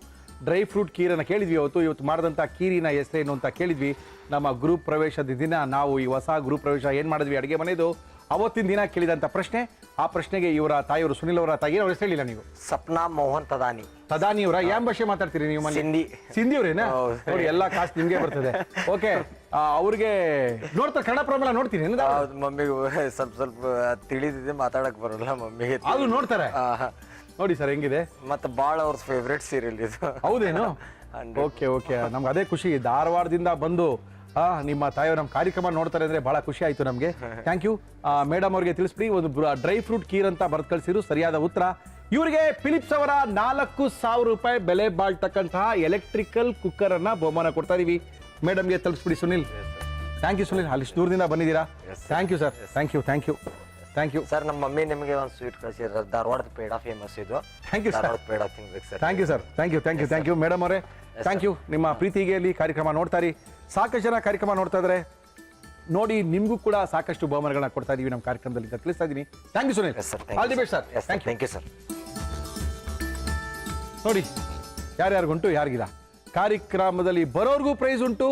ಡ್ರೈ ಫ್ರೂಟ್ ಕೀರನ್ನು ಕೇಳಿದ್ವಿ ಇವತ್ತು ಮಾಡಿದಂಥ ಕೀರಿನ ಹೆಸರೇನು ಅಂತ ಕೇಳಿದ್ವಿ. ನಮ್ಮ ಗ್ರೂಪ್ ಪ್ರವೇಶದ ದಿನ ನಾವು ಈ ಹೊಸ ಗ್ರೂಪ್ ಪ್ರವೇಶ ಏನು ಮಾಡಿದ್ವಿ ಅಡುಗೆ ಮನೆದು ಅವತ್ತಿನ ದಿನ ಕೇಳಿದಂಥ ಪ್ರಶ್ನೆ. ಆ ಪ್ರಶ್ನೆಗೆ ಇವರ ತಾಯಿಯವರು ಸುನೀಲ್ ಅವರ ತಾಯಿ ಅವ್ರ ಹೆಸರು ಹೇಳಿಲ್ಲ ನೀವು? ಸಪ್ನಾ ಮೋಹನ್ ತದಾನಿ. ತದಾನಿ ಅವರ ಯಾವ ಭಾಷೆ ಮಾತಾಡ್ತೀರಿ ನೀವು? ಸಿಂಧಿ. ಸಿಂಧಿ ಅವರೇನಾ? ನೋಡಿ, ಎಲ್ಲ ಕಾಸ್ಟ್ ನಿಮ್ಗೆ ಬರ್ತದೆ. ಓಕೆ, ಅವ್ರಿಗೆ ನೋಡ್ತಾರೆ ಕನ್ನಡ ಪ್ರಮೇಲ ನೋಡ್ತೀನಿ. ಮಮ್ಮಿಗೂ ಸ್ವಲ್ಪ ತಿಳಿದಿದೆ, ಮಾತಾಡಕ್ ಬರಲ್ಲ ಮಮ್ಮಿಗೆ. ಅದು ನೋಡ್ತಾರೆ. ನೋಡಿ ಸರ್ ಹೆಂಗಿದೆ. ಮತ್ತೆ ಬಾಳ ಅವ್ರ ಫೇವ್ರೆಟ್ ಸೀರಿಯಲ್ ಇದು. ಹೌದೇನು? ಓಕೆ ಓಕೆ, ನಮ್ಗೆ ಅದೇ ಖುಷಿ. ಧಾರವಾಡದಿಂದ ಬಂದು ನಿಮ್ಮ ತಾಯಿಯವರು ನಮ್ಮ ಕಾರ್ಯಕ್ರಮ ನೋಡ್ತಾರೆ ಅಂದ್ರೆ ಬಹಳ ಖುಷಿ ಆಯ್ತು ನಮಗೆ. Thank you. ಮೇಡಮ್ ಅವ್ರಿಗೆ ತಿಳಿಸ್ಬಿಡಿ, ಒಂದು ಡ್ರೈ ಫ್ರೂಟ್ ಕೀರ್ ಅಂತ ಬರ್ದು ಕಳಿಸಿರು ಸರಿಯಾದ ಉತ್ತರ. ಇವರಿಗೆ ಫಿಲಿಪ್ಸ್ ಅವರ 4,000 ರೂಪಾಯಿ ಬೆಲೆ ಬಾಳ್ತಕ್ಕಂತಹ ಎಲೆಕ್ಟ್ರಿಕಲ್ ಕುಕ್ಕರ್ ಅನ್ನ ಬಹುಮಾನ ಕೊಡ್ತಾ ಇದೀವಿ. ಮೇಡಮ್ಗೆ ತಲುಪಿಸ್ಬಿಡಿ ಸುನಿಲ್. ಥ್ಯಾಂಕ್ ಯು ಸುನಿಲ್, ಅಲ್ಲಿ ದೂರದಿಂದ ಬಂದಿದ್ದೀರಾ. Thank you sir, thank you thank you thank you sir. ನಮ್ಮ ಮಮ್ಮಿ ನಿಮಗೆ ಒಂದು ಸ್ವೀಟ್ ಕಳಿಸಿದ್ರು, ಧಾರವಾಡದ ಪೇಡ ಫೇಮಸ್ ಇದು. Thank you sir. ಧಾರವಾಡ ಪೇಡ ತಿನ್ಬೇಕು sir. Thank you sir, thank you thank you thank you madam ಅವರೇ. Thank you. ನಿಮ್ಮ ಪ್ರೀತಿಗೆ ಅಲ್ಲಿ ಕಾರ್ಯಕ್ರಮ ನೋಡ್ತಾರೆ. ಸಾಕಷ್ಟು ಜನ ಕಾರ್ಯಕ್ರಮ ನೋಡ್ತಾ ಇದ್ದಾರೆ. ನೋಡಿ, ನಿಮಗೂ ಕೂಡ ಸಾಕಷ್ಟು ಬಹುಮಾನಗಳನ್ನ ಕೊಡ್ತಾ ಇದೀವಿ ನಮ್ಮ ಕಾರ್ಯಕ್ರಮದಲ್ಲಿ ಅಂತ ತಿಳಿಸ್ತಾ ಇದ್ದೀನಿ. Thank you Sunil. All the best sir. Thank you sir. ನೋಡಿ, ಯಾರ್ಯಾರಿಗುಂಟು ಯಾರಿಗಿಲ್ಲ. ಕಾರ್ಯಕ್ರಮದಲ್ಲಿ ಬರೋರ್ಗೂ ಪ್ರೈಸ್ ಉಂಟು,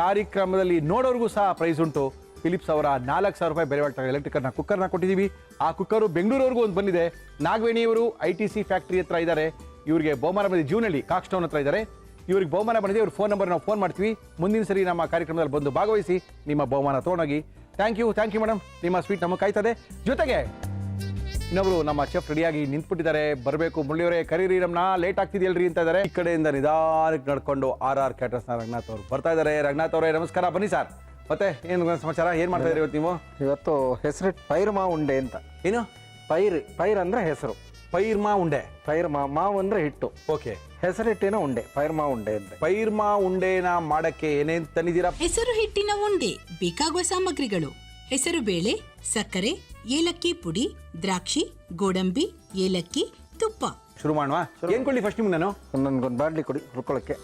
ಕಾರ್ಯಕ್ರಮದಲ್ಲಿ ನೋಡೋರ್ಗೂ ಸಹ ಪ್ರೈಸ್ ಉಂಟು. ಫಿಲಿಪ್ಸ್ ಅವರ 4,000 ರೂಪಾಯಿ ಬೆಲೆ ಬಾಳ್ತ ಎಲೆಕ್ಟ್ರಿಕಲ್ನ ಕುಕ್ಕರ್ನ ಕೊಟ್ಟಿದ್ದೀವಿ. ಆ ಕುಕ್ಕರು ಬೆಂಗಳೂರವರೆಗೂ ಒಂದು ಬಂದಿದೆ. ನಾಗವೇಣಿಯವರು ITC ಫ್ಯಾಕ್ಟ್ರಿ ಹತ್ರ ಇದ್ದಾರೆ. ಇವರಿಗೆ ಬಹುಮಾನ ಬಂದಿದೆ. ಜೀವನಹಳ್ಳಿ ಕಾಕ್ಸ್ಟೌನ್ ಹತ್ರ ಇದ್ದಾರೆ. ಇವ್ರಿಗೆ ಬಹುಮಾನ ಬಂದಿದೆ. ಇವ್ರ ಫೋನ್ ನಂಬರ್ ನಾವು ಫೋನ್ ಮಾಡ್ತೀವಿ. ಮುಂದಿನ ಸರಿ ನಮ್ಮ ಕಾರ್ಯಕ್ರಮದಲ್ಲಿ ಬಂದು ಭಾಗವಹಿಸಿ ನಿಮ್ಮ ಬಹುಮಾನ ತೊಗೊಂಡೋಗಿ. Thank you madam. ನಿಮ್ಮ ಸ್ವೀಟ್ ನಮಗೆ ಕಾಯ್ತದೆ. ಜೊತೆಗೆ ಇನ್ನೊಬ್ರು ನಮ್ಮ ಚೆಫ್ ರೆಡಿಯಾಗಿ ನಿಂತ್ಬಿಟ್ಟಿದ್ದಾರೆ. ಬರಬೇಕು ಮುರಳಿಯವರೇ, ಕರೀರಿ ನಮ್ಮನ್ನ, ಲೇಟ್ ಆಗ್ತಿದೆಯಲ್ರಿ ಅಂತ ಇದ್ದಾರೆ. ಈ ಕಡೆಯಿಂದ ನಿಧಾನಕ್ಕೆ ನಡ್ಕೊಂಡು RR ಕ್ಯಾಟರ್ಸ್ನ ರಂಗನಾಥ್ ಅವರು ಬರ್ತಾ ಇದ್ದಾರೆ. ರಂಗನಾಥ್ ಅವರೇ ನಮಸ್ಕಾರ, ಬನ್ನಿ ಸರ್. ಮತ್ತೆ ಏನು ಸಮಾಚಾರ, ಏನು ಮಾಡ್ತಾ ಇದ್ದೀರಿ ಇವತ್ತು ನೀವು? ಇವತ್ತು ಹೆಸರಿಟ್ಟು ಪೈರ್ಮಾ ಉಂಡೆ ಅಂತ. ಏನು ಪೈರ್ ಅಂದ್ರೆ ಹೆಸರು. ಪೈರ್ಮಾ ಉಂಡೆ. ಮಾವು ಅಂದ್ರೆ ಹಿಟ್ಟು. ಓಕೆ. ಹೆಸರಿಟ್ಟಿನ ಉಂಡೆ, ಪೈರ್ಮಾ ಉಂಡೆ ಅಂದ್ರೆ. ಪೈರ್ಮಾ ಉಂಡೆನ ಮಾಡಕ್ಕೆ ಏನೇನ್ ತಂದಿದ್ದೀರಾ? ಹೆಸರು ಹಿಟ್ಟಿನ ಉಂಡೆ ಬೇಕಾಗುವ ಸಾಮಗ್ರಿಗಳು: ಹೆಸರು ಬೇಳೆ, ಸಕ್ಕರೆ, ಏಲಕ್ಕಿ ಪುಡಿ, ದ್ರಾಕ್ಷಿ, ಗೋಡಂಬಿ, ಏಲಕ್ಕಿ, ತುಪ್ಪ. ಶುರು ಮಾಡುವ. ಏನ್ ಕೊಡ್ಲಿ ಫಸ್ಟ್ ನಿಮ್ಗೆ ನಾನು? ನನ್ಗೊಂದು ಬಾಡ್ಲಿ ಕೊಡಿ ಹುರ್ಕೊಳ್ಳೋಕ್ಕೆ.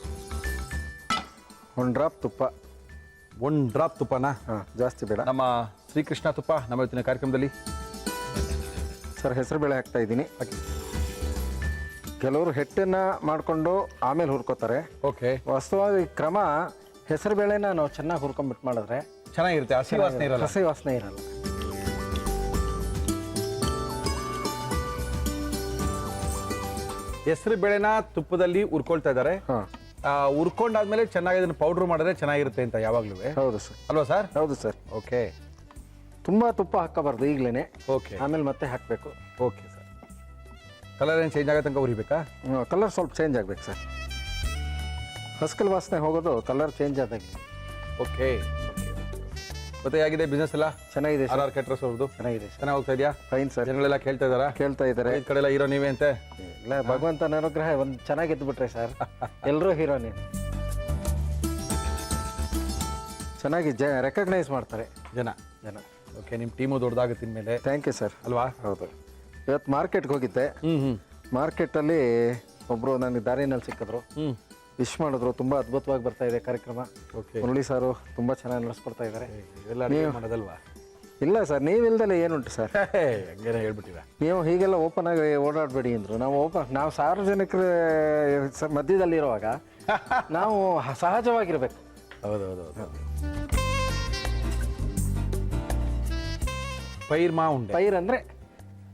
1 ಡ್ರಾಪ್ ತುಪ್ಪ. 1 ಡ್ರಾಪ್ ತುಪ್ಪನಾ? ಜಾಸ್ತಿ ಬೇಡ. ನಮ್ಮ ಶ್ರೀಕೃಷ್ಣ ತುಪ್ಪ ನಮ್ಮ ಇವತ್ತಿನ ಕಾರ್ಯಕ್ರಮದಲ್ಲಿ. ಸರ್, ಹೆಸರು ಬೇಳೆ ಹಾಕ್ತಾ ಇದ್ದೀನಿ. ಕೆಲವರು ಹಿಟ್ಟನ್ನ ಮಾಡಿಕೊಂಡು ಆಮೇಲೆ ಹುರ್ಕೋತಾರೆ. ಓಕೆ. ವಾಸ್ತವವಾಗಿ ಕ್ರಮ ಹೆಸರು ಬೇಳೆನ ನಾವು ಚೆನ್ನಾಗಿ ಹುರ್ಕೊಂಡ್ಬಿಟ್ಟು ಮಾಡಿದ್ರೆ ಚೆನ್ನಾಗಿರುತ್ತೆ. ಹಸಿ ವಾಸನೆ ಇರಲ್ಲ. ಹಸಿ ವಾಸನೆ ಇರಲ್ಲ. ಹೆಸರು ಬೇಳೆನ ತುಪ್ಪದಲ್ಲಿ ಹುರ್ಕೊಳ್ತಾ ಇದ್ದಾರೆ. ಹುರ್ಕೊಂಡಾದ್ಮೇಲೆ ಚೆನ್ನಾಗಿ ಅದನ್ನು ಪೌಡರ್ ಮಾಡಿದ್ರೆ ಚೆನ್ನಾಗಿರುತ್ತೆ ಅಂತ ಯಾವಾಗ್ಲೂ. ಹೌದು ಸರ್. ಅಲ್ವಾ ಸರ್? ಹೌದು ಸರ್. ಓಕೆ. ತುಂಬಾ ತುಪ್ಪ ಹಾಕಬಾರ್ದು ಈಗಲೇ. ಓಕೆ. ಆಮೇಲೆ ಮತ್ತೆ ಹಾಕಬೇಕು. Okay sir. ಕಲರ್ ಏನು ಚೇಂಜ್ ಆಗೋ ತನಕ ಹುರಿಬೇಕಾ? ಕಲರ್ ಸ್ವಲ್ಪ ಚೇಂಜ್ ಆಗ್ಬೇಕು ಸರ್. ಹಸ್ಕಲ್ ವಾಸನೆ ಹೋಗೋದು ಕಲರ್ ಚೇಂಜ್ ಆದಾಗೆ. ಓಕೆ. ಮತ್ತೆ ಹೇಗಿದೆ ಬಿಸ್ನೆಸ್ ಎಲ್ಲ? ಚೆನ್ನಾಗಿದೆ RR ಕ್ಯಾಟರ್ಸ್ ಅವ್ರದ್ದು ಚೆನ್ನಾಗಿದೆ. ಚೆನ್ನಾಗಿ ಹೋಗ್ತಾ ಇದೆಯಾ? Fine sir. ಜನಗಳೆಲ್ಲ ಕೇಳ್ತಾ ಇದ್ದಾರೆ. ಈ ಕಡೆ ಎಲ್ಲ ಹೀರೋ ನೀವೇ ಅಂತೆ. ಇಲ್ಲ, ಭಗವಂತನ ಅನುಗ್ರಹ ಒಂದು ಚೆನ್ನಾಗಿದ್ದು ಬಿಟ್ರೆ ಸರ್, ಎಲ್ಲರೂ ಹೀರೋ ನೀವು. ಚೆನ್ನಾಗಿ ರೆಕಗ್ನೈಸ್ ಮಾಡ್ತಾರೆ ಜನ. ಓಕೆ. ನಿಮ್ಮ ಟೀಮು ದೊಡ್ಡದಾಗುತ್ತೆ ಇನ್ಮೇಲೆ. Thank you sir. ಅಲ್ವಾ? ಹೌದು. ಇವತ್ತು ಮಾರ್ಕೆಟ್ಗೆ ಹೋಗಿದ್ದೆ. ಮಾರ್ಕೆಟಲ್ಲಿ ಒಬ್ರು ನನಗೆ ದಾರಿನಲ್ಲಿ ಸಿಕ್ಕಿದ್ರು. ವಿಶ್ ಮಾಡಿದ್ರು. ತುಂಬಾ ಅದ್ಭುತವಾಗಿ ಬರ್ತಾ ಇದೆ ಕಾರ್ಯಕ್ರಮ. ಮುರಳಿ ಸಾರು ತುಂಬಾ ಚೆನ್ನಾಗಿ ನಡೆಸ್ಕೊಡ್ತಾ ಇದ್ದಾರೆ. ಮಾಡೋದಲ್ವಾ? ಇಲ್ಲ ಸರ್, ನೀವಿಲ್ದಲೆ ಏನುಂಟು ಸರ್? ಹಂಗೇನೆ ಹೇಳ್ಬಿಟ್ಟಿರ. ನೀವು ಹೀಗೆಲ್ಲ ಓಪನ್ ಆಗಿ ಓಡಾಡಬೇಡಿ ಅಂದರು. ನಾವು ಸಾರ್ವಜನಿಕರ ಮಧ್ಯದಲ್ಲಿರುವಾಗ ನಾವು ಸಹಜವಾಗಿರ್ಬೇಕು. ಹೌದೌದು. ಪೈರ್ ಮಾ ಉಂಡೆ. ಪೈರ್ ಅಂದರೆ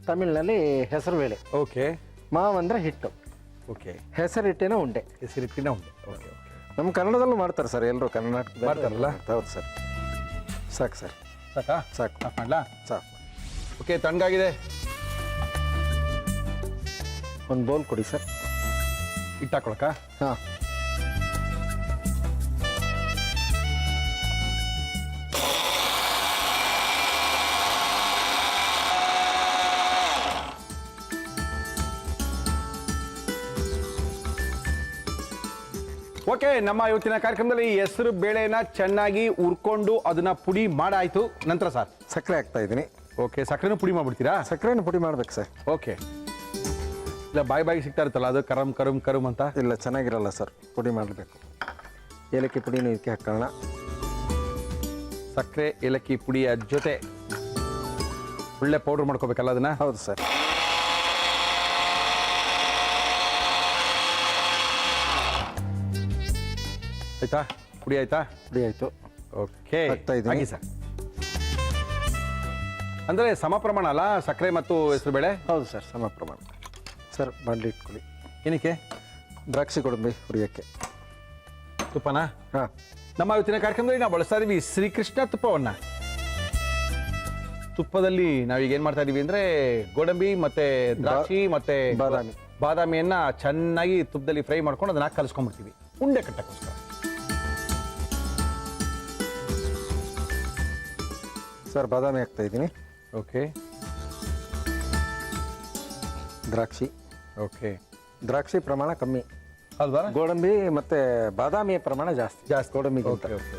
ತಮಿಳಿನಲ್ಲಿ ಹೆಸರು ಬೇಳೆ, ಓಕೆ. ಮಾವು ಅಂದರೆ ಹಿಟ್ಟು, ಓಕೆ. ಹೆಸರಿಟ್ಟಿನ ಉಂಡೆ. ಹೆಸರಿಟ್ಟಿನ ಉಂಡೆ, ಓಕೆ. ನಮ್ಮ ಕನ್ನಡದಲ್ಲೂ ಮಾಡ್ತಾರೆ ಸರ್, ಎಲ್ಲರೂ ಕರ್ನಾಟಕದಲ್ಲಿ ಮಾಡ್ತಾರಲ್ಲ? ಹೌದು ಸರ್. ಸಾಕು ಸರ್, ಸಾಕಾ? ಸಾಕು. ಆಫ್ ಮಾಡ್ಲಾ? ಸಾಕು. ಓಕೆ, ತಣ್ಣಗಾಗಿದೆ. ಒಂದು ಬೌಲ್ ಕೊಡಿ ಸರ್. ಹಿಟ್ಟು ಹಾಕೊಳಕ? ಹಾಂ. ಓಕೆ, ನಮ್ಮ ಇವತ್ತಿನ ಕಾರ್ಯಕ್ರಮದಲ್ಲಿ ಹೆಸರು ಬೇಳೆನ ಚೆನ್ನಾಗಿ ಹುರ್ಕೊಂಡು ಅದನ್ನ ಪುಡಿ ಮಾಡಾಯ್ತು. ನಂತರ ಸರ್ ಸಕ್ಕರೆ ಹಾಕ್ತಾ ಇದ್ದೀನಿ. ಓಕೆ, ಸಕ್ಕರೆನೂ ಪುಡಿ ಮಾಡ್ಬಿಡ್ತೀರಾ? ಸಕ್ಕರೆನ ಪುಡಿ ಮಾಡ್ಬೇಕು ಸರ್. ಓಕೆ. ಇಲ್ಲ ಬಾಯಿ ಸಿಗ್ತಾ ಇರುತ್ತಲ್ಲ ಅದು ಕರಮ್ ಅಂತ. ಇಲ್ಲ, ಚೆನ್ನಾಗಿರಲ್ಲ ಸರ್, ಪುಡಿ ಮಾಡಬೇಕು. ಏಲಕ್ಕಿ ಪುಡಿನೂ ಇದಕ್ಕೆ ಹಾಕೋಣ. ಸಕ್ಕರೆ ಏಲಕ್ಕಿ ಪುಡಿಯ ಜೊತೆ ಒಳ್ಳೆ ಪೌಡರ್ ಮಾಡ್ಕೋಬೇಕಲ್ಲ ಅದನ್ನ? ಹೌದು ಸರ್. ಆಯ್ತಾ? ಪುಡಿ ಆಯ್ತಾ? ಪುಡಿ ಆಯಿತು. ಓಕೆ, ಹಾಕ್ತಾ ಇದ್ದೀನಿ. ಹಾಕಿ ಸರ್. ಅಂದರೆ ಸಮ ಪ್ರಮಾಣ ಅಲ್ಲ ಸಕ್ಕರೆ ಮತ್ತು ಹೆಸರು ಬೇಳೆ? ಹೌದು ಸರ್, ಸಮ ಪ್ರಮಾಣ. ಸರ್ ಬಾಣಲಿ ಇಟ್ಕೊಳ್ಳಿ. ಏನಕ್ಕೆ? ದ್ರಾಕ್ಷಿ ಗೋಡಂಬಿ ಹುರಿಯೋಕ್ಕೆ. ತುಪ್ಪನಾ? ಹಾಂ. ನಮ್ಮ ಇವತ್ತಿನ ಕಾರ್ಯಕ್ರಮದಲ್ಲಿ ನಾವು ಬಳಸ್ತಾ ಇದೀವಿ ಶ್ರೀಕೃಷ್ಣ ತುಪ್ಪವನ್ನ. ತುಪ್ಪದಲ್ಲಿ ನಾವೀಗ ಏನು ಮಾಡ್ತಾ ಇದೀವಿ ಅಂದರೆ ಗೋಡಂಬಿ ಮತ್ತೆ ದ್ರಾಕ್ಷಿ ಮತ್ತೆ ಬಾದಾಮಿಯನ್ನ ಚೆನ್ನಾಗಿ ತುಪ್ಪದಲ್ಲಿ ಫ್ರೈ ಮಾಡ್ಕೊಂಡು ಅದನ್ನ ಕಲಿಸ್ಕೊಂಡ್ಬಿಡ್ತೀವಿ ಉಂಡೆ ಕಟ್ಟಕ್ಕೋಸ್ಕರ. ಸರ್ ಬಾದಾಮಿ ಹಾಕ್ತಾ ಇದ್ದೀನಿ. ಓಕೆ. ದ್ರಾಕ್ಷಿ. ಓಕೆ. ದ್ರಾಕ್ಷಿ ಪ್ರಮಾಣ ಕಮ್ಮಿ ಅಲ್ವಾ? ಗೋಡಂಬಿ ಮತ್ತೆ ಬಾದಾಮಿಯ ಪ್ರಮಾಣ ಜಾಸ್ತಿ. ಗೋಡಂಬಿ. Okay okay.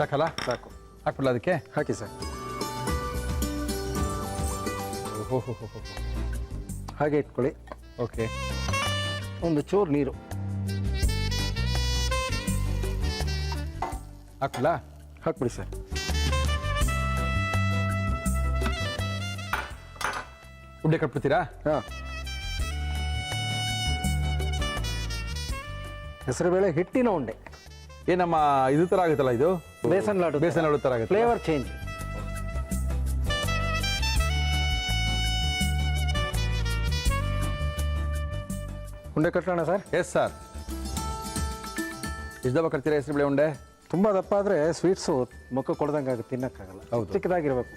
ಸಾಕಲ್ಲ? ಸಾಕು. ಹಾಕ್ಬಿಡಲ ಅದಕ್ಕೆ? ಹಾಕಿ ಸರ್. ಹಾಗೆ ಇಟ್ಕೊಳ್ಳಿ. ಓಕೆ. ಒಂದು ಚೂರು ನೀರು ಹಾಕ್ಬಿಡಲ? ಹಾಕ್ಬಿಡಿ ಸರ್. ಉಂಡೆ ಕಟ್ಬಿಡ್ತೀರಾ? ಹಾಂ. ಹೆಸರುಬೇಳೆ ಹಿಟ್ಟಿನ ಉಂಡೆ. ನಮ್ಮ ಇದು ಥರ ಆಗುತ್ತಲ್ಲ, ಇದು ಬೇಸನ್ ಲಾಡು. ಬೇಸನ್ ಲಾಡು ಥರ ಆಗುತ್ತೆ. Flavour change. ಉಂಡೆ ಕಟ್ಟೋಣ ಸರ್? Yes sir. ಎಷ್ಟು ದಪ್ಪ ಕಟ್ತೀರಾ ಹೆಸರುಬೇಳೆ ಉಂಡೆ? ತುಂಬ ದಪ್ಪ ಆದರೆ ಸ್ವೀಟ್ಸು ಮುಖ ಕೊಡ್ದಂಗೆ ಆಗುತ್ತೆ, ತಿನ್ನೋಕ್ಕಾಗಲ್ಲ. ಹೌದು. ಚಿಕ್ಕದಾಗಿರ್ಬೇಕು.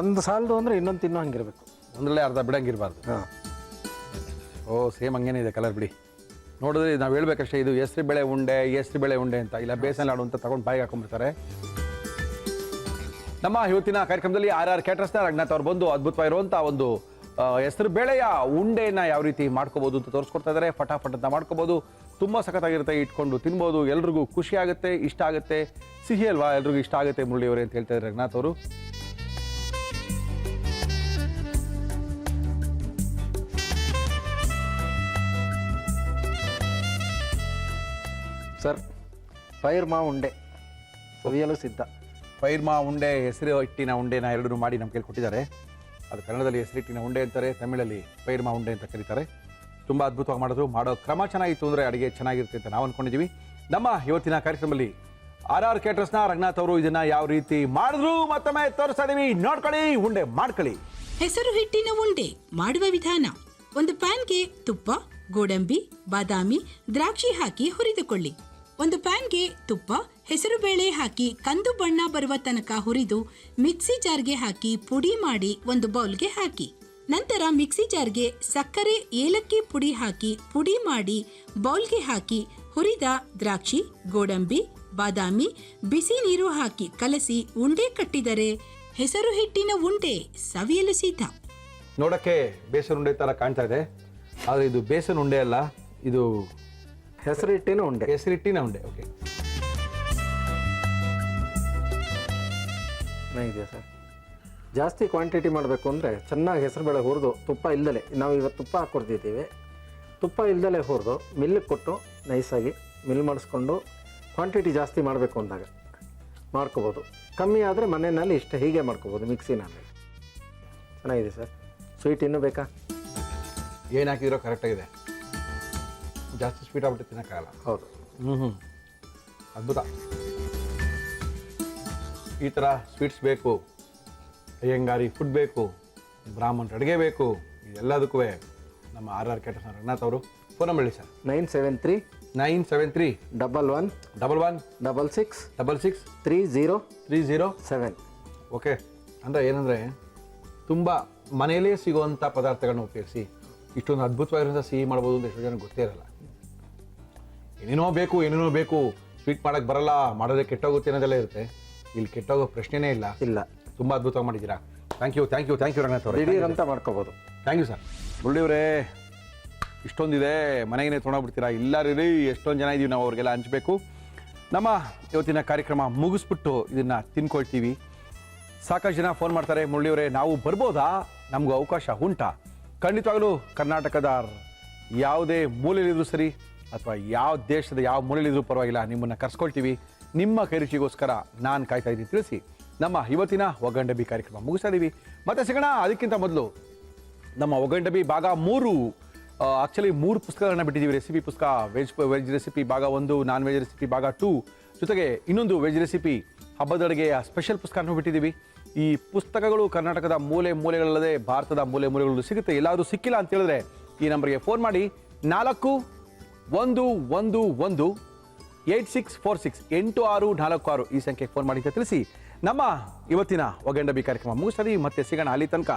ಒಂದು ಸಾಲದು ಅಂದರೆ ಇನ್ನೊಂದು ತಿನ್ನೋ ಹಂಗಿರ್ಬೇಕು. ಒಂದರಲ್ಲೇ ಅರ್ಧ ಬಿಡಂಗಿರಬಾರ್ದು. ಹಾಂ. ಓ, ಸೇಮ್ ಹಂಗೇನೆ ಇದೆ ಕಲರ್ ಬಿಡಿ. ನೋಡಿದ್ರೆ ನಾವು ಹೇಳ್ಬೇಕಷ್ಟೇ ಇದು ಹೆಸರುಬೇಳೆ ಉಂಡೆ ಅಂತ. ಇಲ್ಲ ಬೇಸನ್ ಲಾಡು ಅಂತ ತಗೊಂಡು ಬಾಯಿಗೆ ಹಾಕೊಂಡ್ಬಿಡ್ತಾರೆ. ನಮ್ಮ ಇವತ್ತಿನ ಕಾರ್ಯಕ್ರಮದಲ್ಲಿ RR ಕ್ಯಾಟರರ್ಸ್ನ ರಂಗನಾಥ್ ಅವ್ರು ಬಂದು ಅದ್ಭುತವಾಗಿರುವಂಥ ಒಂದು ಹೆಸರು ಬೇಳೆಯ ಉಂಡೆನ ಯಾವ ರೀತಿ ಮಾಡ್ಕೋಬೋದು ಅಂತ ತೋರಿಸ್ಕೊಡ್ತಾ ಇದ್ದಾರೆ. ಫಟಾಫಟ್ ಅಂತ ಮಾಡ್ಕೋಬೋದು. ತುಂಬ ಸಖತ್ತಾಗಿರುತ್ತೆ, ಇಟ್ಕೊಂಡು ತಿನ್ಬೋದು. ಎಲ್ರಿಗೂ ಖುಷಿ ಆಗುತ್ತೆ, ಇಷ್ಟ ಆಗುತ್ತೆ. ಸಿಹಿ ಅಲ್ವಾ, ಎಲ್ರಿಗೂ ಇಷ್ಟ ಆಗುತ್ತೆ ಮುರಳಿಯವರೇ ಅಂತ ಹೇಳ್ತಾ ಇದ್ದಾರೆ ರಂಗನಾಥ್ ಅವರು. ಸರ್ ಪೈರ್ ಮಾ ಉಂಡೆ ಸವಿಯಲು ಸಿದ್ಧ. ಪೈರ್ ಮಾ ಉಂಡೆ, ಹೆಸರು ಹಿಟ್ಟಿನ ಉಂಡೆನ ಎರಡೂ ಮಾಡಿ ನಮ್ಗೆ ಕೇಳ್ಕೊಟ್ಟಿದ್ದಾರೆ. ಅದು ಕನ್ನಡದಲ್ಲಿ ಹೆಸರು ಹಿಟ್ಟಿನ ಉಂಡೆ ಅಂತಾರೆ, ತಮಿಳಲ್ಲಿ ಪೈರ್ ಮಾ ಉಂಡೆ ಅಂತ ಕರೀತಾರೆ. ತುಂಬ ಅದ್ಭುತವಾಗಿ ಮಾಡಿದ್ರು. ಮಾಡೋ ಕ್ರಮ ಚೆನ್ನಾಗಿತ್ತು ಅಂದರೆ ಅಡುಗೆ ಚೆನ್ನಾಗಿರುತ್ತೆ ಅಂತ ನಾವು ಅಂದ್ಕೊಂಡಿದ್ದೀವಿ. ನಮ್ಮ ಇವತ್ತಿನ ಕಾರ್ಯಕ್ರಮದಲ್ಲಿ RR ಕ್ಯಾಟರರ್ಸ್ನ ರಂಗನಾಥ್ ಅವರು ಇದನ್ನ ಯಾವ ರೀತಿ ಮಾಡಿದ್ರು ಮತ್ತೊಮ್ಮೆ ತೋರಿಸ್ತಾ ಇದೀವಿ. ನೋಡ್ಕೊಳ್ಳಿ, ಉಂಡೆ ಮಾಡ್ಕೊಳ್ಳಿ. ಹೆಸರು ಹಿಟ್ಟಿನ ಉಂಡೆ ಮಾಡುವ ವಿಧಾನ: ಒಂದು ಪ್ಯಾನ್ಗೆ ತುಪ್ಪ, ಗೋಡಂಬಿ, ಬಾದಾಮಿ, ದ್ರಾಕ್ಷಿ ಹಾಕಿ ಹುರಿದುಕೊಳ್ಳಿ. ಒಂದು ಪ್ಯಾನ್ಗೆ ತುಪ್ಪ, ಹೆಸರುಬೇಳೆ ಹಾಕಿ ಕಂದು ಬಣ್ಣ ಬರುವ ತನಕ ಹುರಿದು ಮಿಕ್ಸಿ ಜಾರ್ಗೆ ಹಾಕಿ ಪುಡಿ ಮಾಡಿ ಒಂದು ಬೌಲ್ಗೆ ಹಾಕಿ. ನಂತರ ಮಿಕ್ಸಿ ಜಾರ್ಗೆ ಸಕ್ಕರೆ ಏಲಕ್ಕಿ ಪುಡಿ ಹಾಕಿ ಪುಡಿ ಮಾಡಿ ಬೌಲ್ಗೆ ಹಾಕಿ ಹುರಿದ ದ್ರಾಕ್ಷಿ, ಗೋಡಂಬಿ, ಬಾದಾಮಿ, ಬಿಸಿ ನೀರು ಹಾಕಿ ಕಲಸಿ ಉಂಡೆ ಕಟ್ಟಿದರೆ ಹೆಸರು ಹಿಟ್ಟಿನ ಉಂಡೆ ಸವಿಯಲು ಸಿದ್ಧ. ನೋಡಕ್ಕೆ ಬೇಸನ್ ಉಂಡೆ ತರ ಕಾಣ್ತಾ ಇದೆ, ಆದರೆ ಇದು ಬೇಸನ್ ಉಂಡೆ ಅಲ್ಲ, ಇದು ಹೆಸರು ಹಿಟ್ಟಿನ ಉಂಡೆ. ಹೆಸರಿಟ್ಟಿನ ಉಂಡೆ. ಓಕೆ, ಇದೆಯಾ ಸರ್? ಜಾಸ್ತಿ ಕ್ವಾಂಟಿಟಿ ಮಾಡಬೇಕು ಅಂದರೆ ಚೆನ್ನಾಗಿ ಹೆಸರುಬೇಳೆ ಹುರಿದು ತುಪ್ಪ ಇಲ್ಲದೆ, ನಾವು ಇವತ್ತು ತುಪ್ಪ ಹಾಕ್ಕೊಡ್ತಿದ್ದೀವಿ, ತುಪ್ಪ ಇಲ್ದಲೇ ಹುರಿದು ಮಿಲ್ಲಿಗೆ ಕೊಟ್ಟು ನೈಸಾಗಿ ಮಿಲ್ ಮಾಡಿಸ್ಕೊಂಡು ಕ್ವಾಂಟಿಟಿ ಜಾಸ್ತಿ ಮಾಡಬೇಕು ಅಂದಾಗ ಮಾಡ್ಕೋಬೋದು. ಕಮ್ಮಿ ಆದರೆ ಮನೆಯಲ್ಲಿ ಇಷ್ಟ ಹೀಗೆ ಮಾಡ್ಕೋಬೋದು ಮಿಕ್ಸಿನಲ್ಲಿ. ಚೆನ್ನಾಗಿದೆ ಸರ್. ಸ್ವೀಟ್ ಇನ್ನೂ ಬೇಕಾ? ಏನು ಹಾಕಿದಿರೋ ಕರೆಕ್ಟಾಗಿದೆ. ಜಾಸ್ತಿ ಸ್ವೀಟ್ ಆಗ್ಬಿಟ್ಟು ತಿನ್ನೋಕ್ಕಾಗಲ್ಲ. ಹೌದು. ಅದ್ಭುತ. ಈ ಥರ ಸ್ವೀಟ್ಸ್ ಬೇಕು, ಅಯ್ಯಂಗಾರಿ ಫುಡ್ ಬೇಕು, ಬ್ರಾಹ್ಮಣರ ಅಡುಗೆ ಬೇಕು, ಇದೆಲ್ಲದಕ್ಕೂ ನಮ್ಮ RR Caters ರಂಗನಾಥ್ ಅವರು ಫೋನ್ ನಂಬರ್ ಹೇಳಿ ಸರ್. 973 973 11 11 66 66 30 307. 7. ಓಕೆ. ಅಂದರೆ ಏನಂದರೆ ತುಂಬ ಮನೆಯಲ್ಲೇ ಸಿಗುವಂಥ ಪದಾರ್ಥಗಳನ್ನ ಉಪಯೋಗಿಸಿ ಇಷ್ಟೊಂದು ಅದ್ಭುತವಾಗಿರೋಂಥ ಸಿಹಿ ಮಾಡ್ಬೋದು ಅಂತ ಎಷ್ಟೋ ಜನಕ್ಕೆ ಗೊತ್ತೇ ಇರಲ್ಲ. ಏನೇನೋ ಬೇಕು, ಸ್ವೀಟ್ ಮಾಡೋಕ್ಕೆ ಬರಲ್ಲ, ಮಾಡೋದೇ ಕೆಟ್ಟೋಗುತ್ತೆ ಅನ್ನೋದೆಲ್ಲ ಇರುತ್ತೆ. ಇಲ್ಲಿ ಕೆಟ್ಟೋಗೋ ಪ್ರಶ್ನೆನೇ ಇಲ್ಲ. ತುಂಬ ಅದ್ಭುತವಾಗಿ ಮಾಡಿದ್ದೀರಾ. ಥ್ಯಾಂಕ್ ಯು ರಂಗನಾಥ್ ಅವರು. ದಿಢೀರ್ ಅಂತ ಮಾಡ್ಕೋಬೋದು. Thank you sir. ಮುರಳಿಯವರೇ, ಇಷ್ಟೊಂದಿದೆ ಮನೆಗೇ ತೊಗೊಂಡೋಗ್ಬಿಡ್ತೀರಾ? ಇಲ್ಲ ರೀ, ಎಷ್ಟೊಂದು ಜನ ಇದ್ದೀವಿ, ನಾವು ಅವ್ರಿಗೆಲ್ಲ ಹಂಚಬೇಕು. ನಮ್ಮ ಇವತ್ತಿನ ಕಾರ್ಯಕ್ರಮ ಮುಗಿಸ್ಬಿಟ್ಟು ಇದನ್ನು ತಿನ್ಕೊಳ್ತೀವಿ. ಸಾಕಷ್ಟು ಜನ ಫೋನ್ ಮಾಡ್ತಾರೆ, ಮುರಳಿಯವರೇ ನಾವು ಬರ್ಬೋದಾ, ನಮಗೂ ಅವಕಾಶ ಉಂಟಾ? ಖಂಡಿತವಾಗಲೂ ಕರ್ನಾಟಕದ ಯಾವುದೇ ಮೂಲೆಯಲ್ಲಿದ್ದರೂ ಸರಿ ಅಥವಾ ಯಾವ ದೇಶದ ಯಾವ ಮೂಲೆಯಲ್ಲಿದ್ದರೂ ಪರವಾಗಿಲ್ಲ, ನಿಮ್ಮನ್ನು ಕರ್ಸ್ಕೊಳ್ತೀವಿ. ನಿಮ್ಮ ಕೈರುಚಿಗೋಸ್ಕರ ನಾನು ಕಾಯ್ತಾ ಇದ್ದೀನಿ ತಿಳಿಸಿ ನಮ್ಮ ಇವತ್ತಿನ ಒಗ್ಗಂಡಬಿ ಕಾರ್ಯಕ್ರಮ ಮುಗಿಸ್ತಾ ಇದ್ದೀವಿ. ಮತ್ತೆ ಸಿಗೋಣ. ಅದಕ್ಕಿಂತ ಮೊದಲು ನಮ್ಮ ಒಗ್ಗಂಡಬಿ ಭಾಗ 3 ಆ್ಯಕ್ಚುಲಿ 3 ಪುಸ್ತಕಗಳನ್ನ ಬಿಟ್ಟಿದ್ದೀವಿ. ರೆಸಿಪಿ ಪುಸ್ತಕ, ವೆಜ್ ರೆಸಿಪಿ ಭಾಗ 1, ನಾನ್ ವೆಜ್ ರೆಸಿಪಿ ಭಾಗ 2, ಜೊತೆಗೆ ಇನ್ನೊಂದು ವೆಜ್ ರೆಸಿಪಿ ಹಬ್ಬದ ಅಡುಗೆಯ ಸ್ಪೆಷಲ್ ಪುಸ್ತಕನೂ ಬಿಟ್ಟಿದ್ದೀವಿ. ಈ ಪುಸ್ತಕಗಳು ಕರ್ನಾಟಕದ ಮೂಲೆಗಳಲ್ಲದೆ ಭಾರತದ ಮೂಲೆಗಳು ಸಿಗುತ್ತೆ. ಎಲ್ಲಾದರೂ ಸಿಕ್ಕಿಲ್ಲ ಅಂತ ಹೇಳಿದ್ರೆ ಈ ನಂಬರ್ಗೆ ಫೋನ್ ಮಾಡಿ 4111 8646 8646 ಈ ಸಂಖ್ಯೆಗೆ ಫೋನ್ ಮಾಡಿ ಅಂತ ತಿಳಿಸಿ ನಮ್ಮ ಇವತ್ತಿನ ಒಗ್ಗಂಡಬಿ ಕಾರ್ಯಕ್ರಮ ಮುಗಿಸ್ತೀವಿ. ಮತ್ತೆ ಸಿಗೋಣ. ಅಲ್ಲಿ ತನಕ